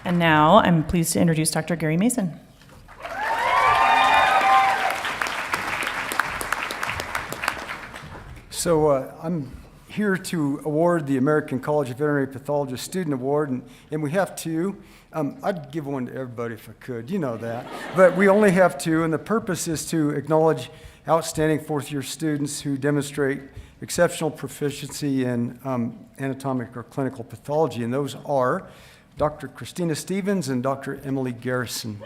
And now I'm pleased to introduce Dr. Gary Mason. So I'm here to award the American College of Veterinary Pathologists Student Award, and we have 2. I'd give one to everybody if I could, you know that. But we only have 2, and the purpose is to acknowledge outstanding fourth-year students who demonstrate exceptional proficiency in anatomic or clinical pathology, and those are Dr. Christina Stevens and Dr. Emily Garrison.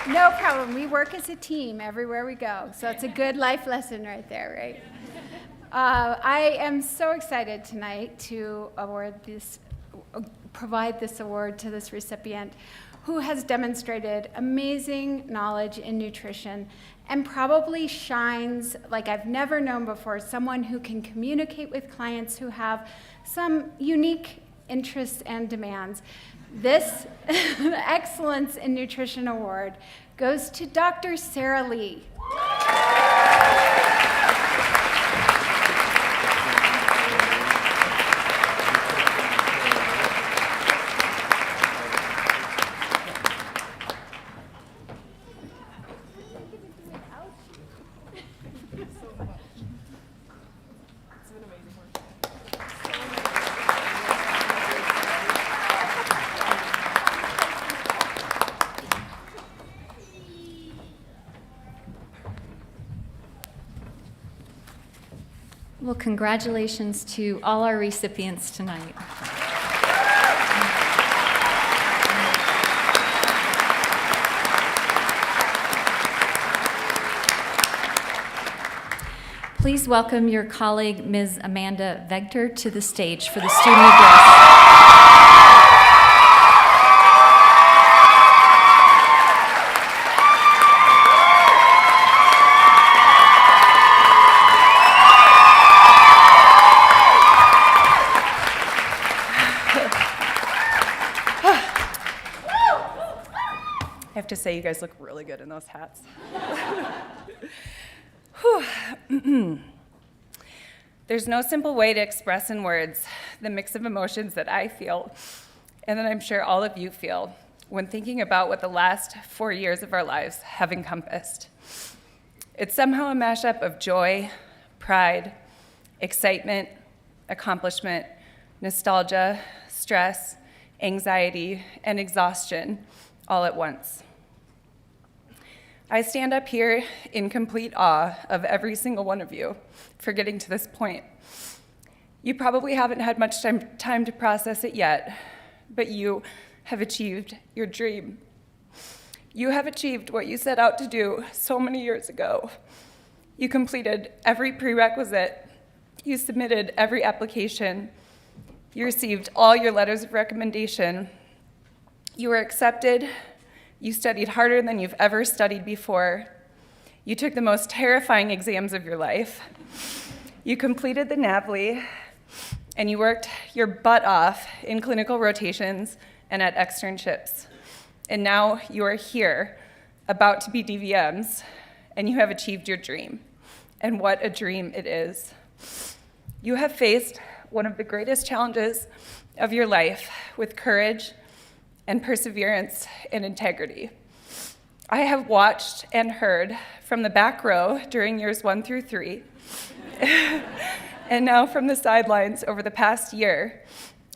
No problem. We work as a team everywhere we go. So it's a good life lesson right there, right? I am so excited tonight to provide this award to this recipient who has demonstrated amazing knowledge in nutrition and probably shines like I've never known before, someone who can communicate with clients who have some unique interests and demands. This Excellence in Nutrition Award goes to Dr. Sarah Lee. Well, congratulations to all our recipients tonight. Please welcome your colleague, Ms. Amanda Vector, to the stage for the student address. I have to say, you guys look really good in those hats. There's no simple way to express in words the mix of emotions that I feel, and that I'm sure all of you feel, when thinking about what the last 4 years of our lives have encompassed. It's somehow a mashup of joy, pride, excitement, accomplishment, nostalgia, stress, anxiety, and exhaustion all at once. I stand up here in complete awe of every single one of you for getting to this point. You probably haven't had much time to process it yet, but you have achieved your dream. You have achieved what you set out to do so many years ago. You completed every prerequisite. You submitted every application. You received all your letters of recommendation. You were accepted. You studied harder than you've ever studied before. You took the most terrifying exams of your life. You completed the NAVLE, and you worked your butt off in clinical rotations and at externships. And now you are here, about to be DVMs, and you have achieved your dream. And what a dream it is. You have faced one of the greatest challenges of your life with courage and perseverance and integrity. I have watched and heard from the back row during years 1 through 3, and now from the sidelines over the past year,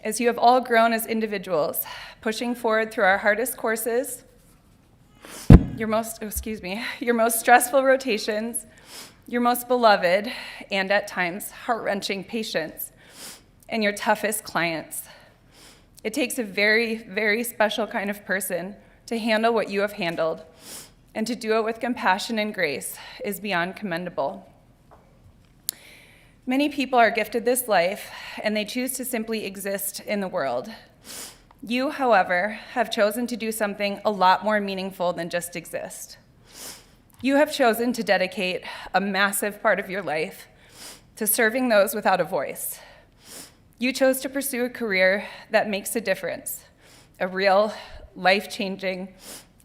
as you have all grown as individuals, pushing forward through our hardest courses, your most stressful rotations, your most beloved, and at times heart-wrenching patients, and your toughest clients. It takes a very, very special kind of person to handle what you have handled, and to do it with compassion and grace is beyond commendable. Many people are gifted this life, and they choose to simply exist in the world. You, however, have chosen to do something a lot more meaningful than just exist. You have chosen to dedicate a massive part of your life to serving those without a voice. You chose to pursue a career that makes a difference, a real, life-changing,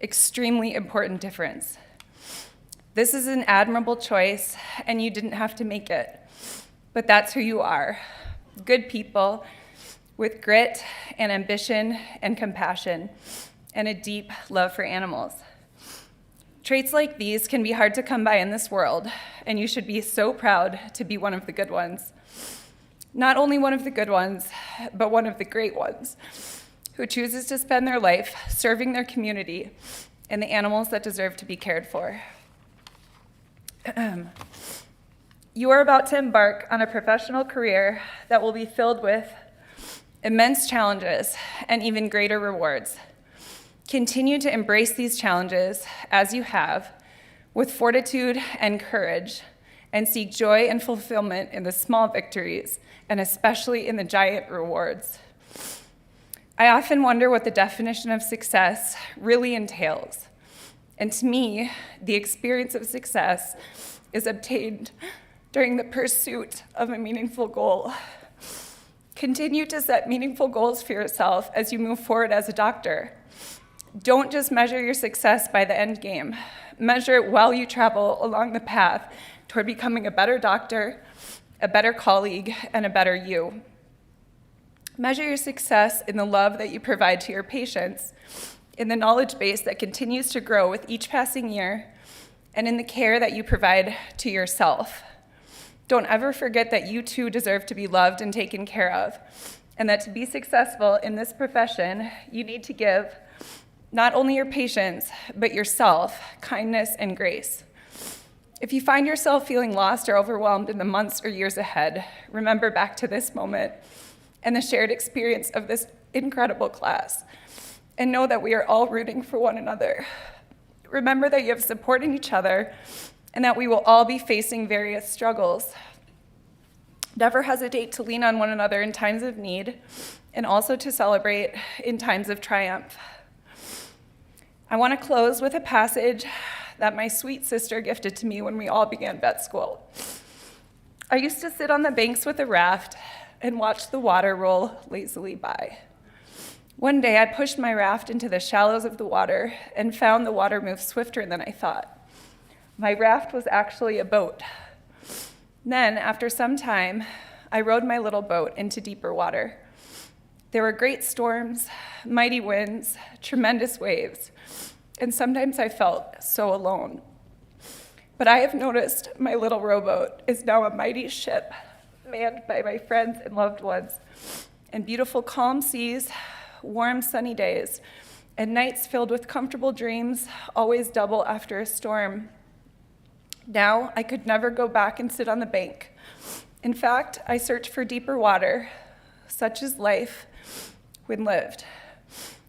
extremely important difference. This is an admirable choice, and you didn't have to make it, but that's who you are. Good people with grit and ambition and compassion and a deep love for animals. Traits like these can be hard to come by in this world, and you should be so proud to be one of the good ones. Not only one of the good ones, but one of the great ones, who chooses to spend their life serving their community and the animals that deserve to be cared for. You are about to embark on a professional career that will be filled with immense challenges and even greater rewards. Continue to embrace these challenges as you have, with fortitude and courage, and seek joy and fulfillment in the small victories, and especially in the giant rewards. I often wonder what the definition of success really entails. And to me, the experience of success is obtained during the pursuit of a meaningful goal. Continue to set meaningful goals for yourself as you move forward as a doctor. Don't just measure your success by the end game. Measure it while you travel along the path toward becoming a better doctor, a better colleague, and a better you. Measure your success in the love that you provide to your patients, in the knowledge base that continues to grow with each passing year, and in the care that you provide to yourself. Don't ever forget that you too deserve to be loved and taken care of, and that to be successful in this profession, you need to give not only your patients, but yourself kindness and grace. If you find yourself feeling lost or overwhelmed in the months or years ahead, remember back to this moment and the shared experience of this incredible class, and know that we are all rooting for one another. Remember that you have support in each other, and that we will all be facing various struggles. Never hesitate to lean on one another in times of need, and also to celebrate in times of triumph. I want to close with a passage that my sweet sister gifted to me when we all began vet school. I used to sit on the banks with a raft and watch the water roll lazily by. One day I pushed my raft into the shallows of the water and found the water move swifter than I thought. My raft was actually a boat. Then, after some time, I rowed my little boat into deeper water. There were great storms, mighty winds, tremendous waves, and sometimes I felt so alone. But I have noticed my little rowboat is now a mighty ship, manned by my friends and loved ones, and beautiful calm seas, warm sunny days, and nights filled with comfortable dreams, always double after a storm. Now I could never go back and sit on the bank. In fact, I search for deeper water, such as life when lived.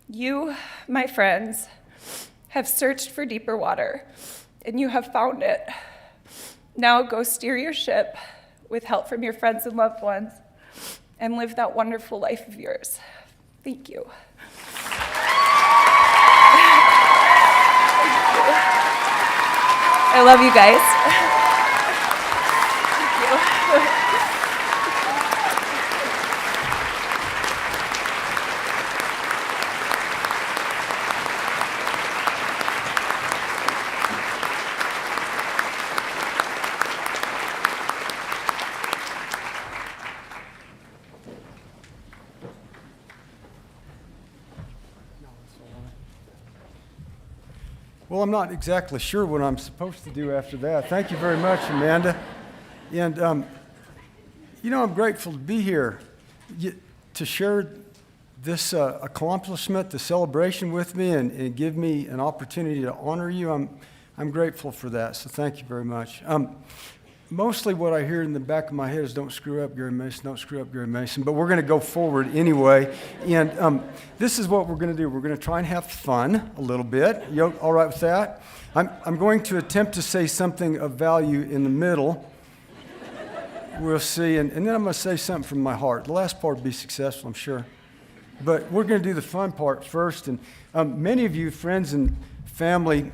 You, my friends, have searched for deeper water, and you have found it. Now go steer your ship with help from your friends and loved ones, and live that wonderful life of yours. Thank you. I love you guys. Thank you. Well, I'm not exactly sure what I'm supposed to do after that. Thank you very much, Amanda. And, I'm grateful to be here to share this accomplishment, the celebration with me, and give me an opportunity to honor you. I'm grateful for that, so thank you very much. Mostly what I hear in the back of my head is don't screw up, Gary Mason, don't screw up, Gary Mason. But we're going to go forward anyway. And this is what we're going to do. We're going to try and have fun a little bit. You all right with that? I'm going to attempt to say something of value in the middle. we'll see. And then I'm going to say something from my heart. The last part will be successful, I'm sure. But we're going to do the fun part first. And many of you, friends and family,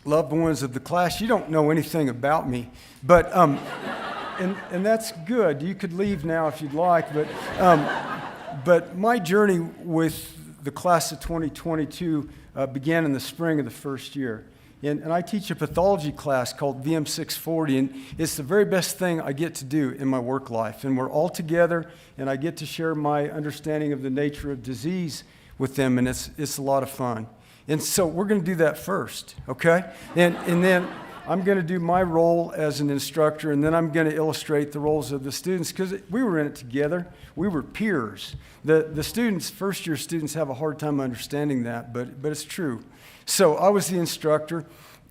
loved ones of the class, you don't know anything about me. But, and that's good. You could leave now if you'd like. But my journey with the class of 2022 began in the spring of the first year. And I teach a pathology class called VM 640, and it's the very best thing I get to do in my work life. And we're all together, and I get to share my understanding of the nature of disease with them, and it's a lot of fun. And so we're going to do that first, okay? And then I'm going to do my role as an instructor, and then I'm going to illustrate the roles of the students, because we were in it together. We were peers. The students, first-year students, have a hard time understanding that, but it's true. So I was the instructor,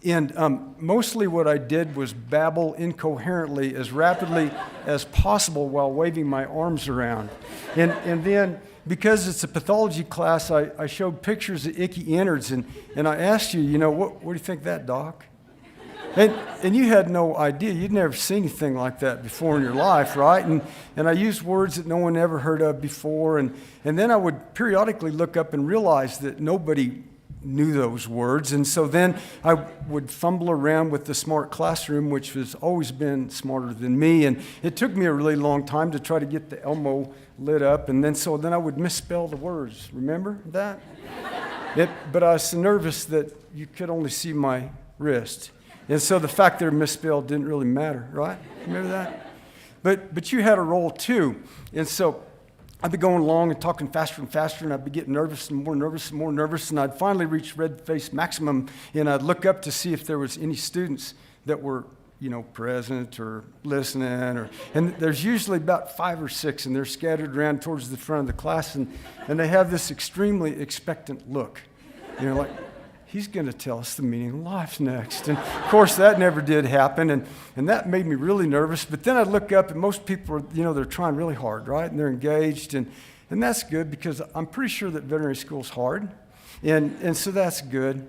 and mostly what I did was babble incoherently as rapidly as possible while waving my arms around. And then, because it's a pathology class, I showed pictures of icky innards, and I asked you, what do you think of that, Doc? And you had no idea. You'd never seen anything like that before in your life, right? And I used words that no one ever heard of before, and then I would periodically look up and realize that nobody knew those words. And so then I would fumble around with the smart classroom, which has always been smarter than me. And it took me a really long time to try to get the Elmo lit up. And then I would misspell the words. Remember that? But I was so nervous that you could only see my wrist. And so the fact they're misspelled didn't really matter, right? Remember that? But you had a role too. And so I'd be going along and talking faster and faster, and I'd be getting nervous and more nervous and more nervous, and I'd finally reach red face maximum, and I'd look up to see if there was any students that were, present or listening, and there's usually about 5 or 6, and they're scattered around towards the front of the class, and they have this extremely expectant look, like, he's going to tell us the meaning of life next. And of course, that never did happen, and that made me really nervous. But then I'd look up, and most people are, they're trying really hard, right? And they're engaged, and that's good, because I'm pretty sure that veterinary school's hard, and so that's good.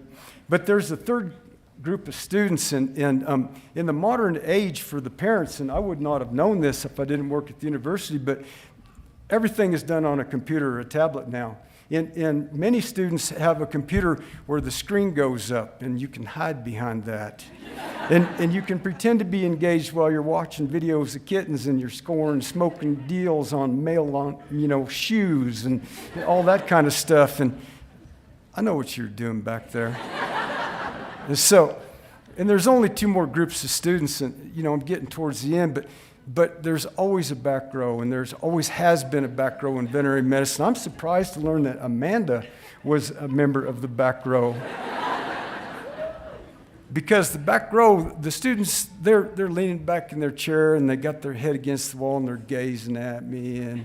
But there's a third group of students, and in the modern age for the parents, and I would not have known this if I didn't work at the university, but everything is done on a computer or a tablet now. And many students have a computer where the screen goes up, and you can hide behind that. And you can pretend to be engaged while you're watching videos of kittens, and you're scoring smoking deals on shoes and all that kind of stuff. And I know what you're doing back there. And there's only 2 more groups of students, and I'm getting towards the end, but there's always a back row, and there's always has been a back row in veterinary medicine. I'm surprised to learn that Amanda was a member of the back row. Because the back row, the students, they're leaning back in their chair, and they got their head against the wall, and they're gazing at me.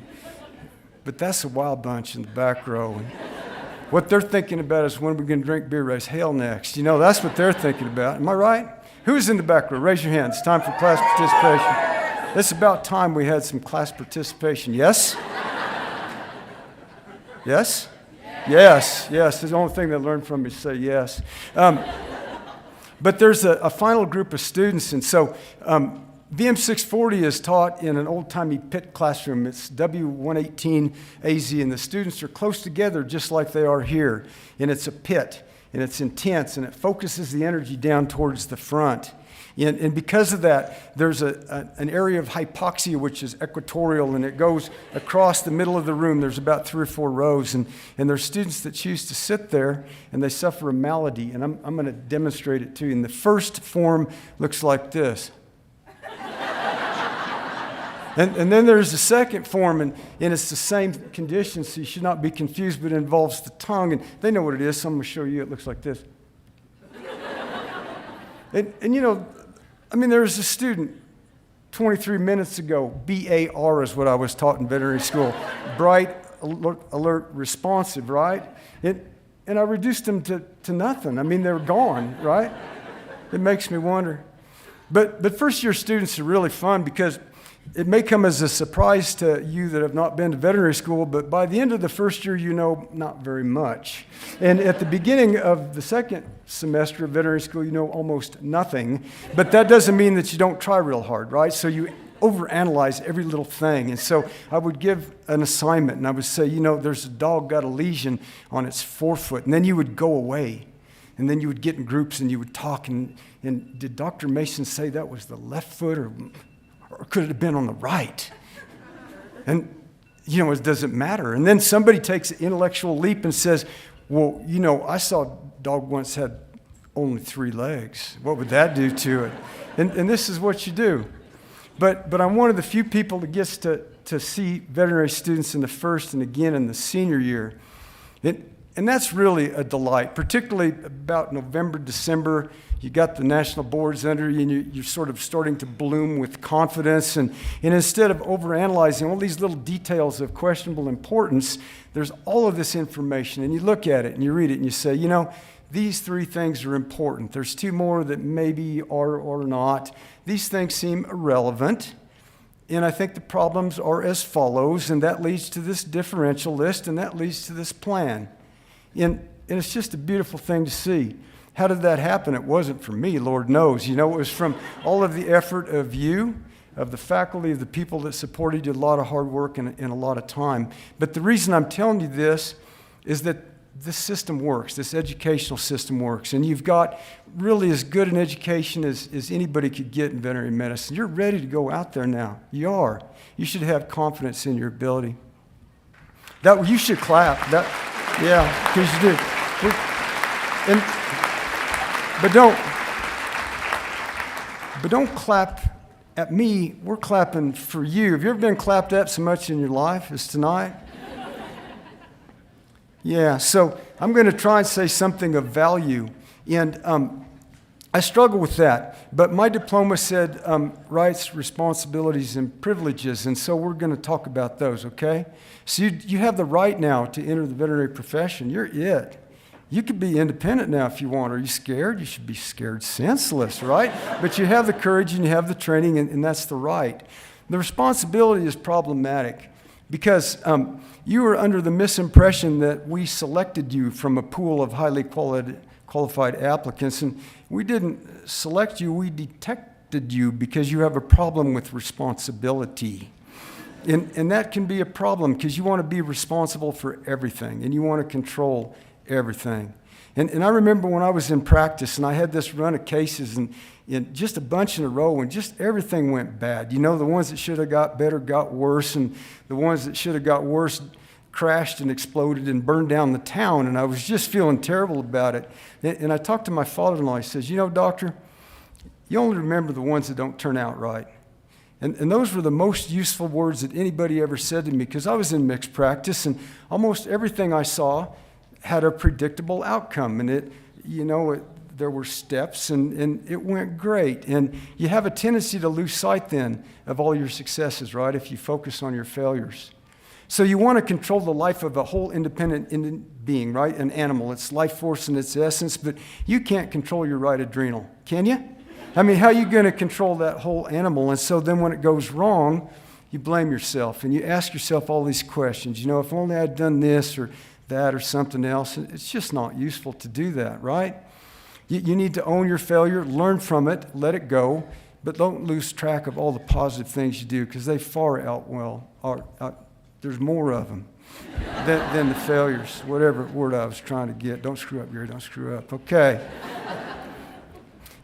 But that's a wild bunch in the back row. And what they're thinking about is when we're going to drink beer, raise hell next. That's what they're thinking about. Am I right? Who's in the back row? Raise your hand. It's time for class participation. It's about time we had some class participation. Yes? Yes? Yes, yes. The only thing they learned from me is say yes. But there's a final group of students, and so VM 640 is taught in an old-timey pit classroom. It's W118AZ, and the students are close together just like they are here. And it's a pit, and it's intense, and it focuses the energy down towards the front. And because of that, there's an area of hypoxia, which is equatorial, and it goes across the middle of the room. There's about 3 or 4 rows, and there's students that choose to sit there, and they suffer a malady, and I'm going to demonstrate it to you. And the first form looks like this. And then there's the second form, and it's the same condition, so you should not be confused, but it involves the tongue, and they know what it is, so I'm going to show you. It looks like this. And there was a student 23 minutes ago, BAR is what I was taught in veterinary school, bright, alert, responsive, right? And I reduced them to nothing. They're gone, right? It makes me wonder. But first-year students are really fun because it may come as a surprise to you that have not been to veterinary school, but by the end of the first year, not very much. And at the beginning of the second semester of veterinary school, almost nothing. But that doesn't mean that you don't try real hard, right? So you overanalyze every little thing. And so I would give an assignment, and I would say, there's a dog got a lesion on its forefoot. And then you would go away. And then you would get in groups and you would talk. And did Dr. Mason say that was the left foot or could it have been on the right? And, it doesn't matter. And then somebody takes an intellectual leap and says, well, I saw a dog once had only 3 legs. What would that do to it? And this is what you do. But I'm one of the few people that gets to see veterinary students in the first and again in the senior year. And that's really a delight, particularly about November, December. You got the national boards under you, and you're sort of starting to bloom with confidence. And instead of overanalyzing all these little details of questionable importance, there's all of this information. And you look at it, and you read it, and you say, these 3 things are important. There's 2 more that maybe are or not. These things seem irrelevant. And I think the problems are as follows, and that leads to this differential list, and that leads to this plan. And it's just a beautiful thing to see. How did that happen? It wasn't from me, Lord knows. It was from all of the effort of you, of the faculty, of the people that supported you, a lot of hard work and a lot of time. But the reason I'm telling you this is that this system works, this educational system works, and you've got really as good an education as anybody could get in veterinary medicine. You're ready to go out there now. You are. You should have confidence in your ability. You should clap. Yeah, because you do. But don't clap at me. We're clapping for you. Have you ever been clapped at so much in your life as tonight? Yeah, so I'm going to try and say something of value. And I struggle with that. But my diploma said rights, responsibilities, and privileges. And so we're going to talk about those, okay? So you have the right now to enter the veterinary profession. You're it. You could be independent now if you want. Are you scared? You should be scared senseless, right? But you have the courage and you have the training, and that's the right. The responsibility is problematic because you are under the misimpression that we selected you from a pool of highly qualified applicants, and we didn't select you, we detected you because you have a problem with responsibility. And that can be a problem because you want to be responsible for everything and you want to control everything. And I remember when I was in practice and I had this run of cases and just a bunch in a row and just everything went bad. The ones that should have got better got worse, and the ones that should have got worse crashed and exploded and burned down the town, and I was just feeling terrible about it. And I talked to my father-in-law. He says, doctor, you only remember the ones that don't turn out right. And those were the most useful words that anybody ever said to me because I was in mixed practice, and almost everything I saw had a predictable outcome. And there were steps, and it went great. And you have a tendency to lose sight then of all your successes, right, if you focus on your failures. So you want to control the life of a whole independent being, right, an animal. It's life force in its essence, but you can't control your right adrenal, can you? I mean, how are you going to control that whole animal? And so then when it goes wrong, you blame yourself, and you ask yourself all these questions. If only I'd done this or that or something else. It's just not useful to do that, right? You need to own your failure, learn from it, let it go, but don't lose track of all the positive things you do because they far there's more of them than the failures, whatever word I was trying to get. Don't screw up, Gary, don't screw up. Okay.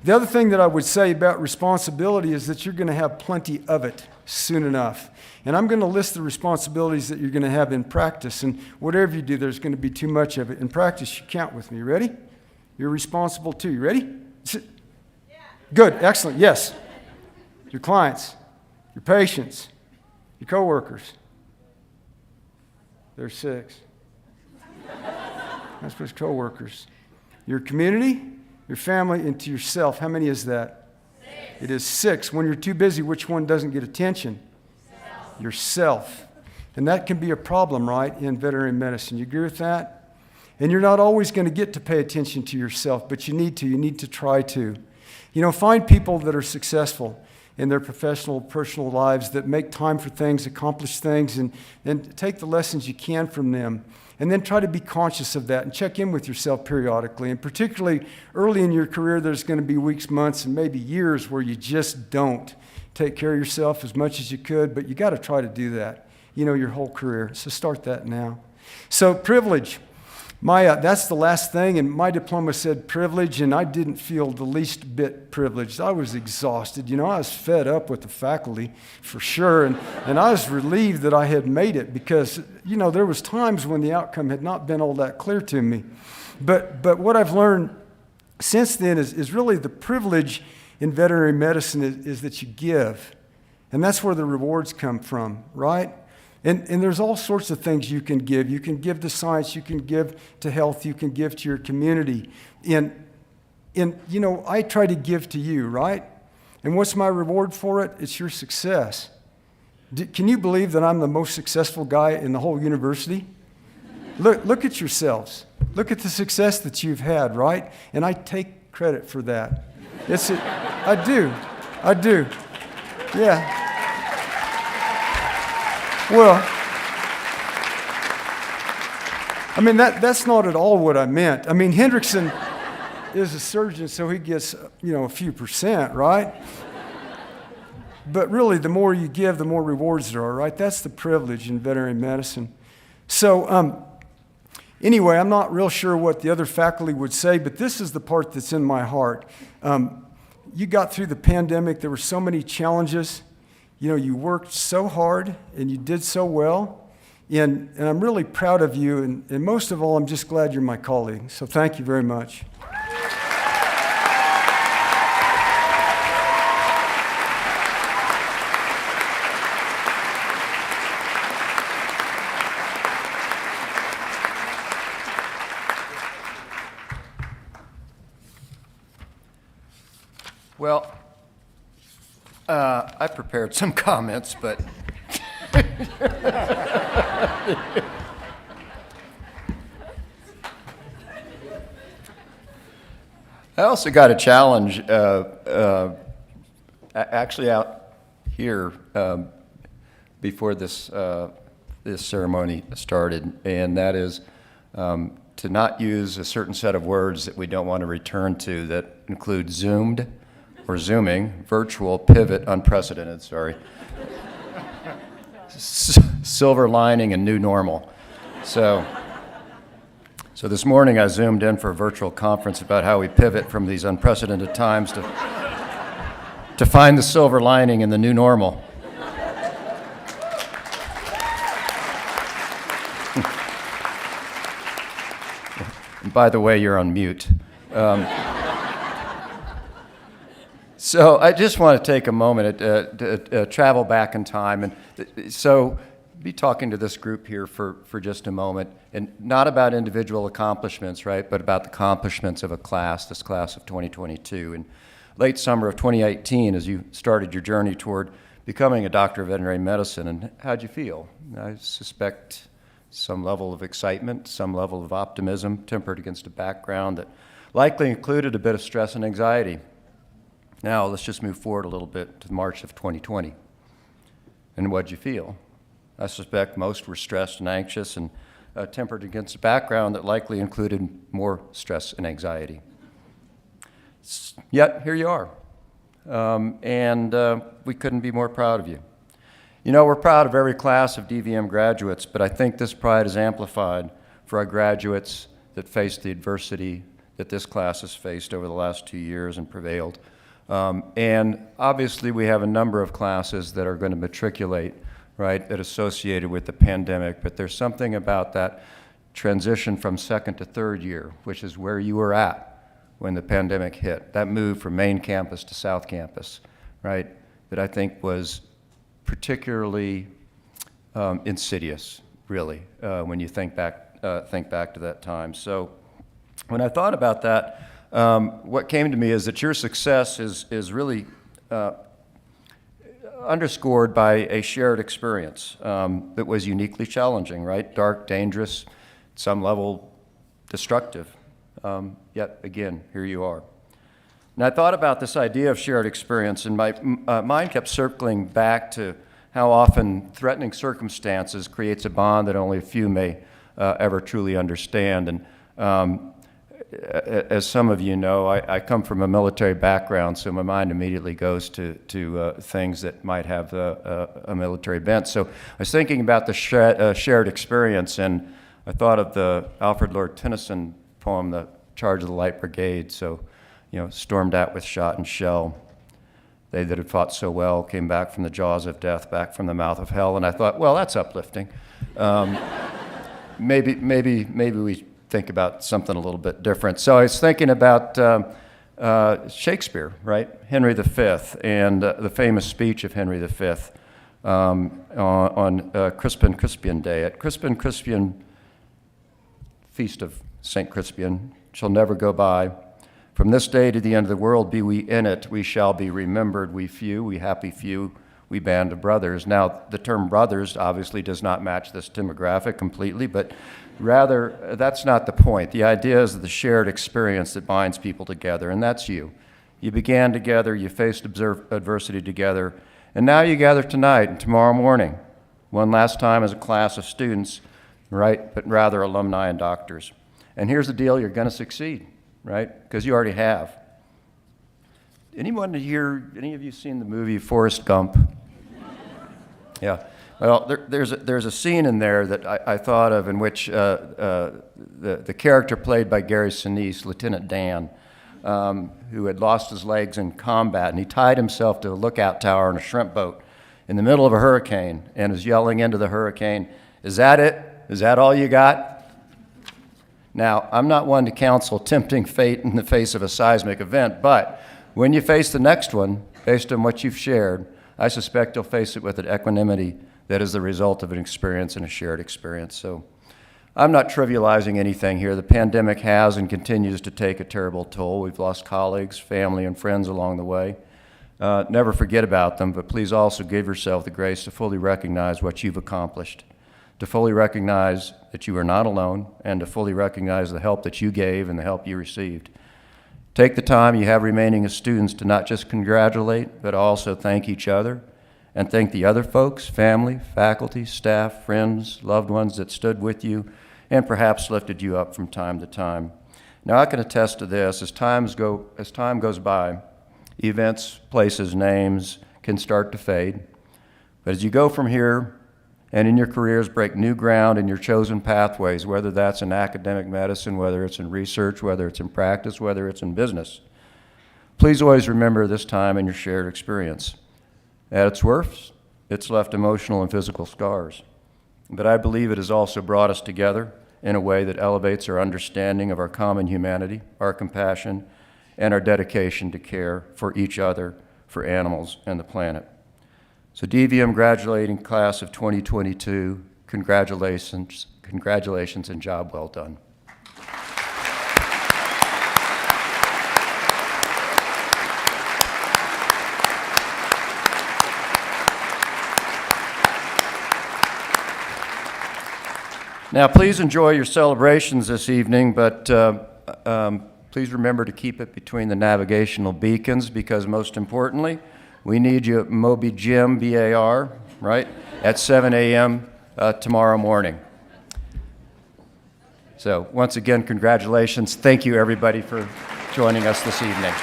The other thing that I would say about responsibility is that you're going to have plenty of it soon enough. And I'm going to list the responsibilities that you're going to have in practice. And whatever you do, there's going to be too much of it. In practice, you count with me. You ready? You're responsible too. You ready? Yeah. Good. Excellent. Yes. Your clients, your patients, your coworkers. There's 6. That's what's coworkers. Your community, your family, and to yourself. How many is that? 6. It is 6. When you're too busy, which one doesn't get attention? Yourself. And that can be a problem, right, in veterinary medicine. You agree with that? And you're not always going to get to pay attention to yourself, but you need to. You need to try to. Find people that are successful in their professional, personal lives that make time for things, accomplish things, and take the lessons you can from them. And then try to be conscious of that and check in with yourself periodically. And particularly early in your career, there's going to be weeks, months, and maybe years where you just don't take care of yourself as much as you could, but you got to try to do that, your whole career. So start that now. So privilege. That's the last thing, and my diploma said privilege, and I didn't feel the least bit privileged. I was exhausted. I was fed up with the faculty, for sure, and I was relieved that I had made it because, there was times when the outcome had not been all that clear to me. But what I've learned since then is really the privilege in veterinary medicine is that you give, and that's where the rewards come from, right? And there's all sorts of things you can give. You can give to science, you can give to health, you can give to your community. And I try to give to you, right? And what's my reward for it? It's your success. Can you believe that I'm the most successful guy in the whole university? Look at yourselves. Look at the success that you've had, right? And I take credit for that. I do. Yeah. Well, that's not at all what I meant. Hendrickson is a surgeon, so he gets, a few percent, right? But really, the more you give, the more rewards there are, right? That's the privilege in veterinary medicine. So, anyway, I'm not real sure what the other faculty would say, but this is the part that's in my heart. You got through the pandemic. There were so many challenges. You worked so hard and you did so well, and I'm really proud of you, and most of all, I'm just glad you're my colleague. So thank you very much. Well, I prepared some comments, but I also got a challenge actually out here before this ceremony started, and that is to not use a certain set of words that we don't want to return to that include zoomed, or zooming, virtual, pivot, unprecedented, silver lining, and new normal. So this morning I zoomed in for a virtual conference about how we pivot from these unprecedented times to find the silver lining in the new normal. And by the way, you're on mute. So I just want to take a moment to travel back in time, and so be talking to this group here for just a moment, and not about individual accomplishments, right, but about the accomplishments of a class, this class of 2022. In late summer of 2018, as you started your journey toward becoming a doctor of veterinary medicine, and how'd you feel? I suspect some level of excitement, some level of optimism, tempered against a background that likely included a bit of stress and anxiety. Now, let's just move forward a little bit to March of 2020. And what'd you feel? I suspect most were stressed and anxious and tempered against a background that likely included more stress and anxiety. Yet, here you are. And we couldn't be more proud of you. We're proud of every class of DVM graduates, but I think this pride is amplified for our graduates that faced the adversity that this class has faced over the last 2 years and prevailed. And obviously, we have a number of classes that are going to matriculate, right, that associated with the pandemic, but there's something about that transition from second to third year, which is where you were at when the pandemic hit, that move from main campus to South Campus, right, that I think was particularly insidious, really, when you think back to that time. So when I thought about that, what came to me is that your success is really underscored by a shared experience that was uniquely challenging, right? Dark, dangerous, at some level destructive. Yet again, here you are. And I thought about this idea of shared experience, and my mind kept circling back to how often threatening circumstances creates a bond that only a few may ever truly understand. And as some of you know, I come from a military background, so my mind immediately goes to things that might have a military bent. So I was thinking about the shared experience, and I thought of the Alfred Lord Tennyson poem, The Charge of the Light Brigade. So, stormed out with shot and shell. They that had fought so well came back from the jaws of death, back from the mouth of hell. And I thought, well, that's uplifting. Maybe we think about something a little bit different. So I was thinking about Shakespeare, right? Henry V, and the famous speech of Henry V on Crispin Crispian Day. At Crispin Crispian, feast of St. Crispian, shall never go by. From this day to the end of the world, be we in it, we shall be remembered, we few, we happy few, we band of brothers. Now, the term brothers obviously does not match this demographic completely, but rather, that's not the point. The idea is the shared experience that binds people together, and that's you. You began together, you faced adversity together, and now you gather tonight and tomorrow morning, one last time as a class of students, right, but rather alumni and doctors. And here's the deal, you're going to succeed, right, because you already have. Anyone here, any of you seen the movie Forrest Gump? Yeah. Well, there's a scene in there that I thought of in which the character played by Gary Sinise, Lieutenant Dan, who had lost his legs in combat, and he tied himself to a lookout tower on a shrimp boat in the middle of a hurricane and is yelling into the hurricane, "Is that it? Is that all you got?" Now, I'm not one to counsel tempting fate in the face of a seismic event, but when you face the next one, based on what you've shared, I suspect you'll face it with an equanimity that is the result of an experience and a shared experience. So I'm not trivializing anything here. The pandemic has and continues to take a terrible toll. We've lost colleagues, family, and friends along the way. Never forget about them, but please also give yourself the grace to fully recognize what you've accomplished, to fully recognize that you are not alone, and to fully recognize the help that you gave and the help you received. Take the time you have remaining as students to not just congratulate, but also thank each other and thank the other folks, family, faculty, staff, friends, loved ones that stood with you and perhaps lifted you up from time to time. Now, I can attest to this. As time goes by, events, places, names can start to fade. But as you go from here and in your careers break new ground in your chosen pathways, whether that's in academic medicine, whether it's in research, whether it's in practice, whether it's in business, please always remember this time in your shared experience. At its worst, it's left emotional and physical scars. But I believe it has also brought us together in a way that elevates our understanding of our common humanity, our compassion, and our dedication to care for each other, for animals, and the planet. So DVM graduating class of 2022, congratulations, and job well done. Now, please enjoy your celebrations this evening, but please remember to keep it between the navigational beacons, because most importantly, we need you at Moby Gym, BAR, right, at 7 a.m. Tomorrow morning. So once again, congratulations. Thank you, everybody, for joining us this evening.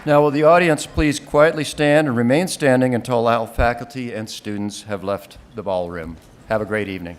Now, will the audience please quietly stand and remain standing until all faculty and students have left the ballroom. Have a great evening.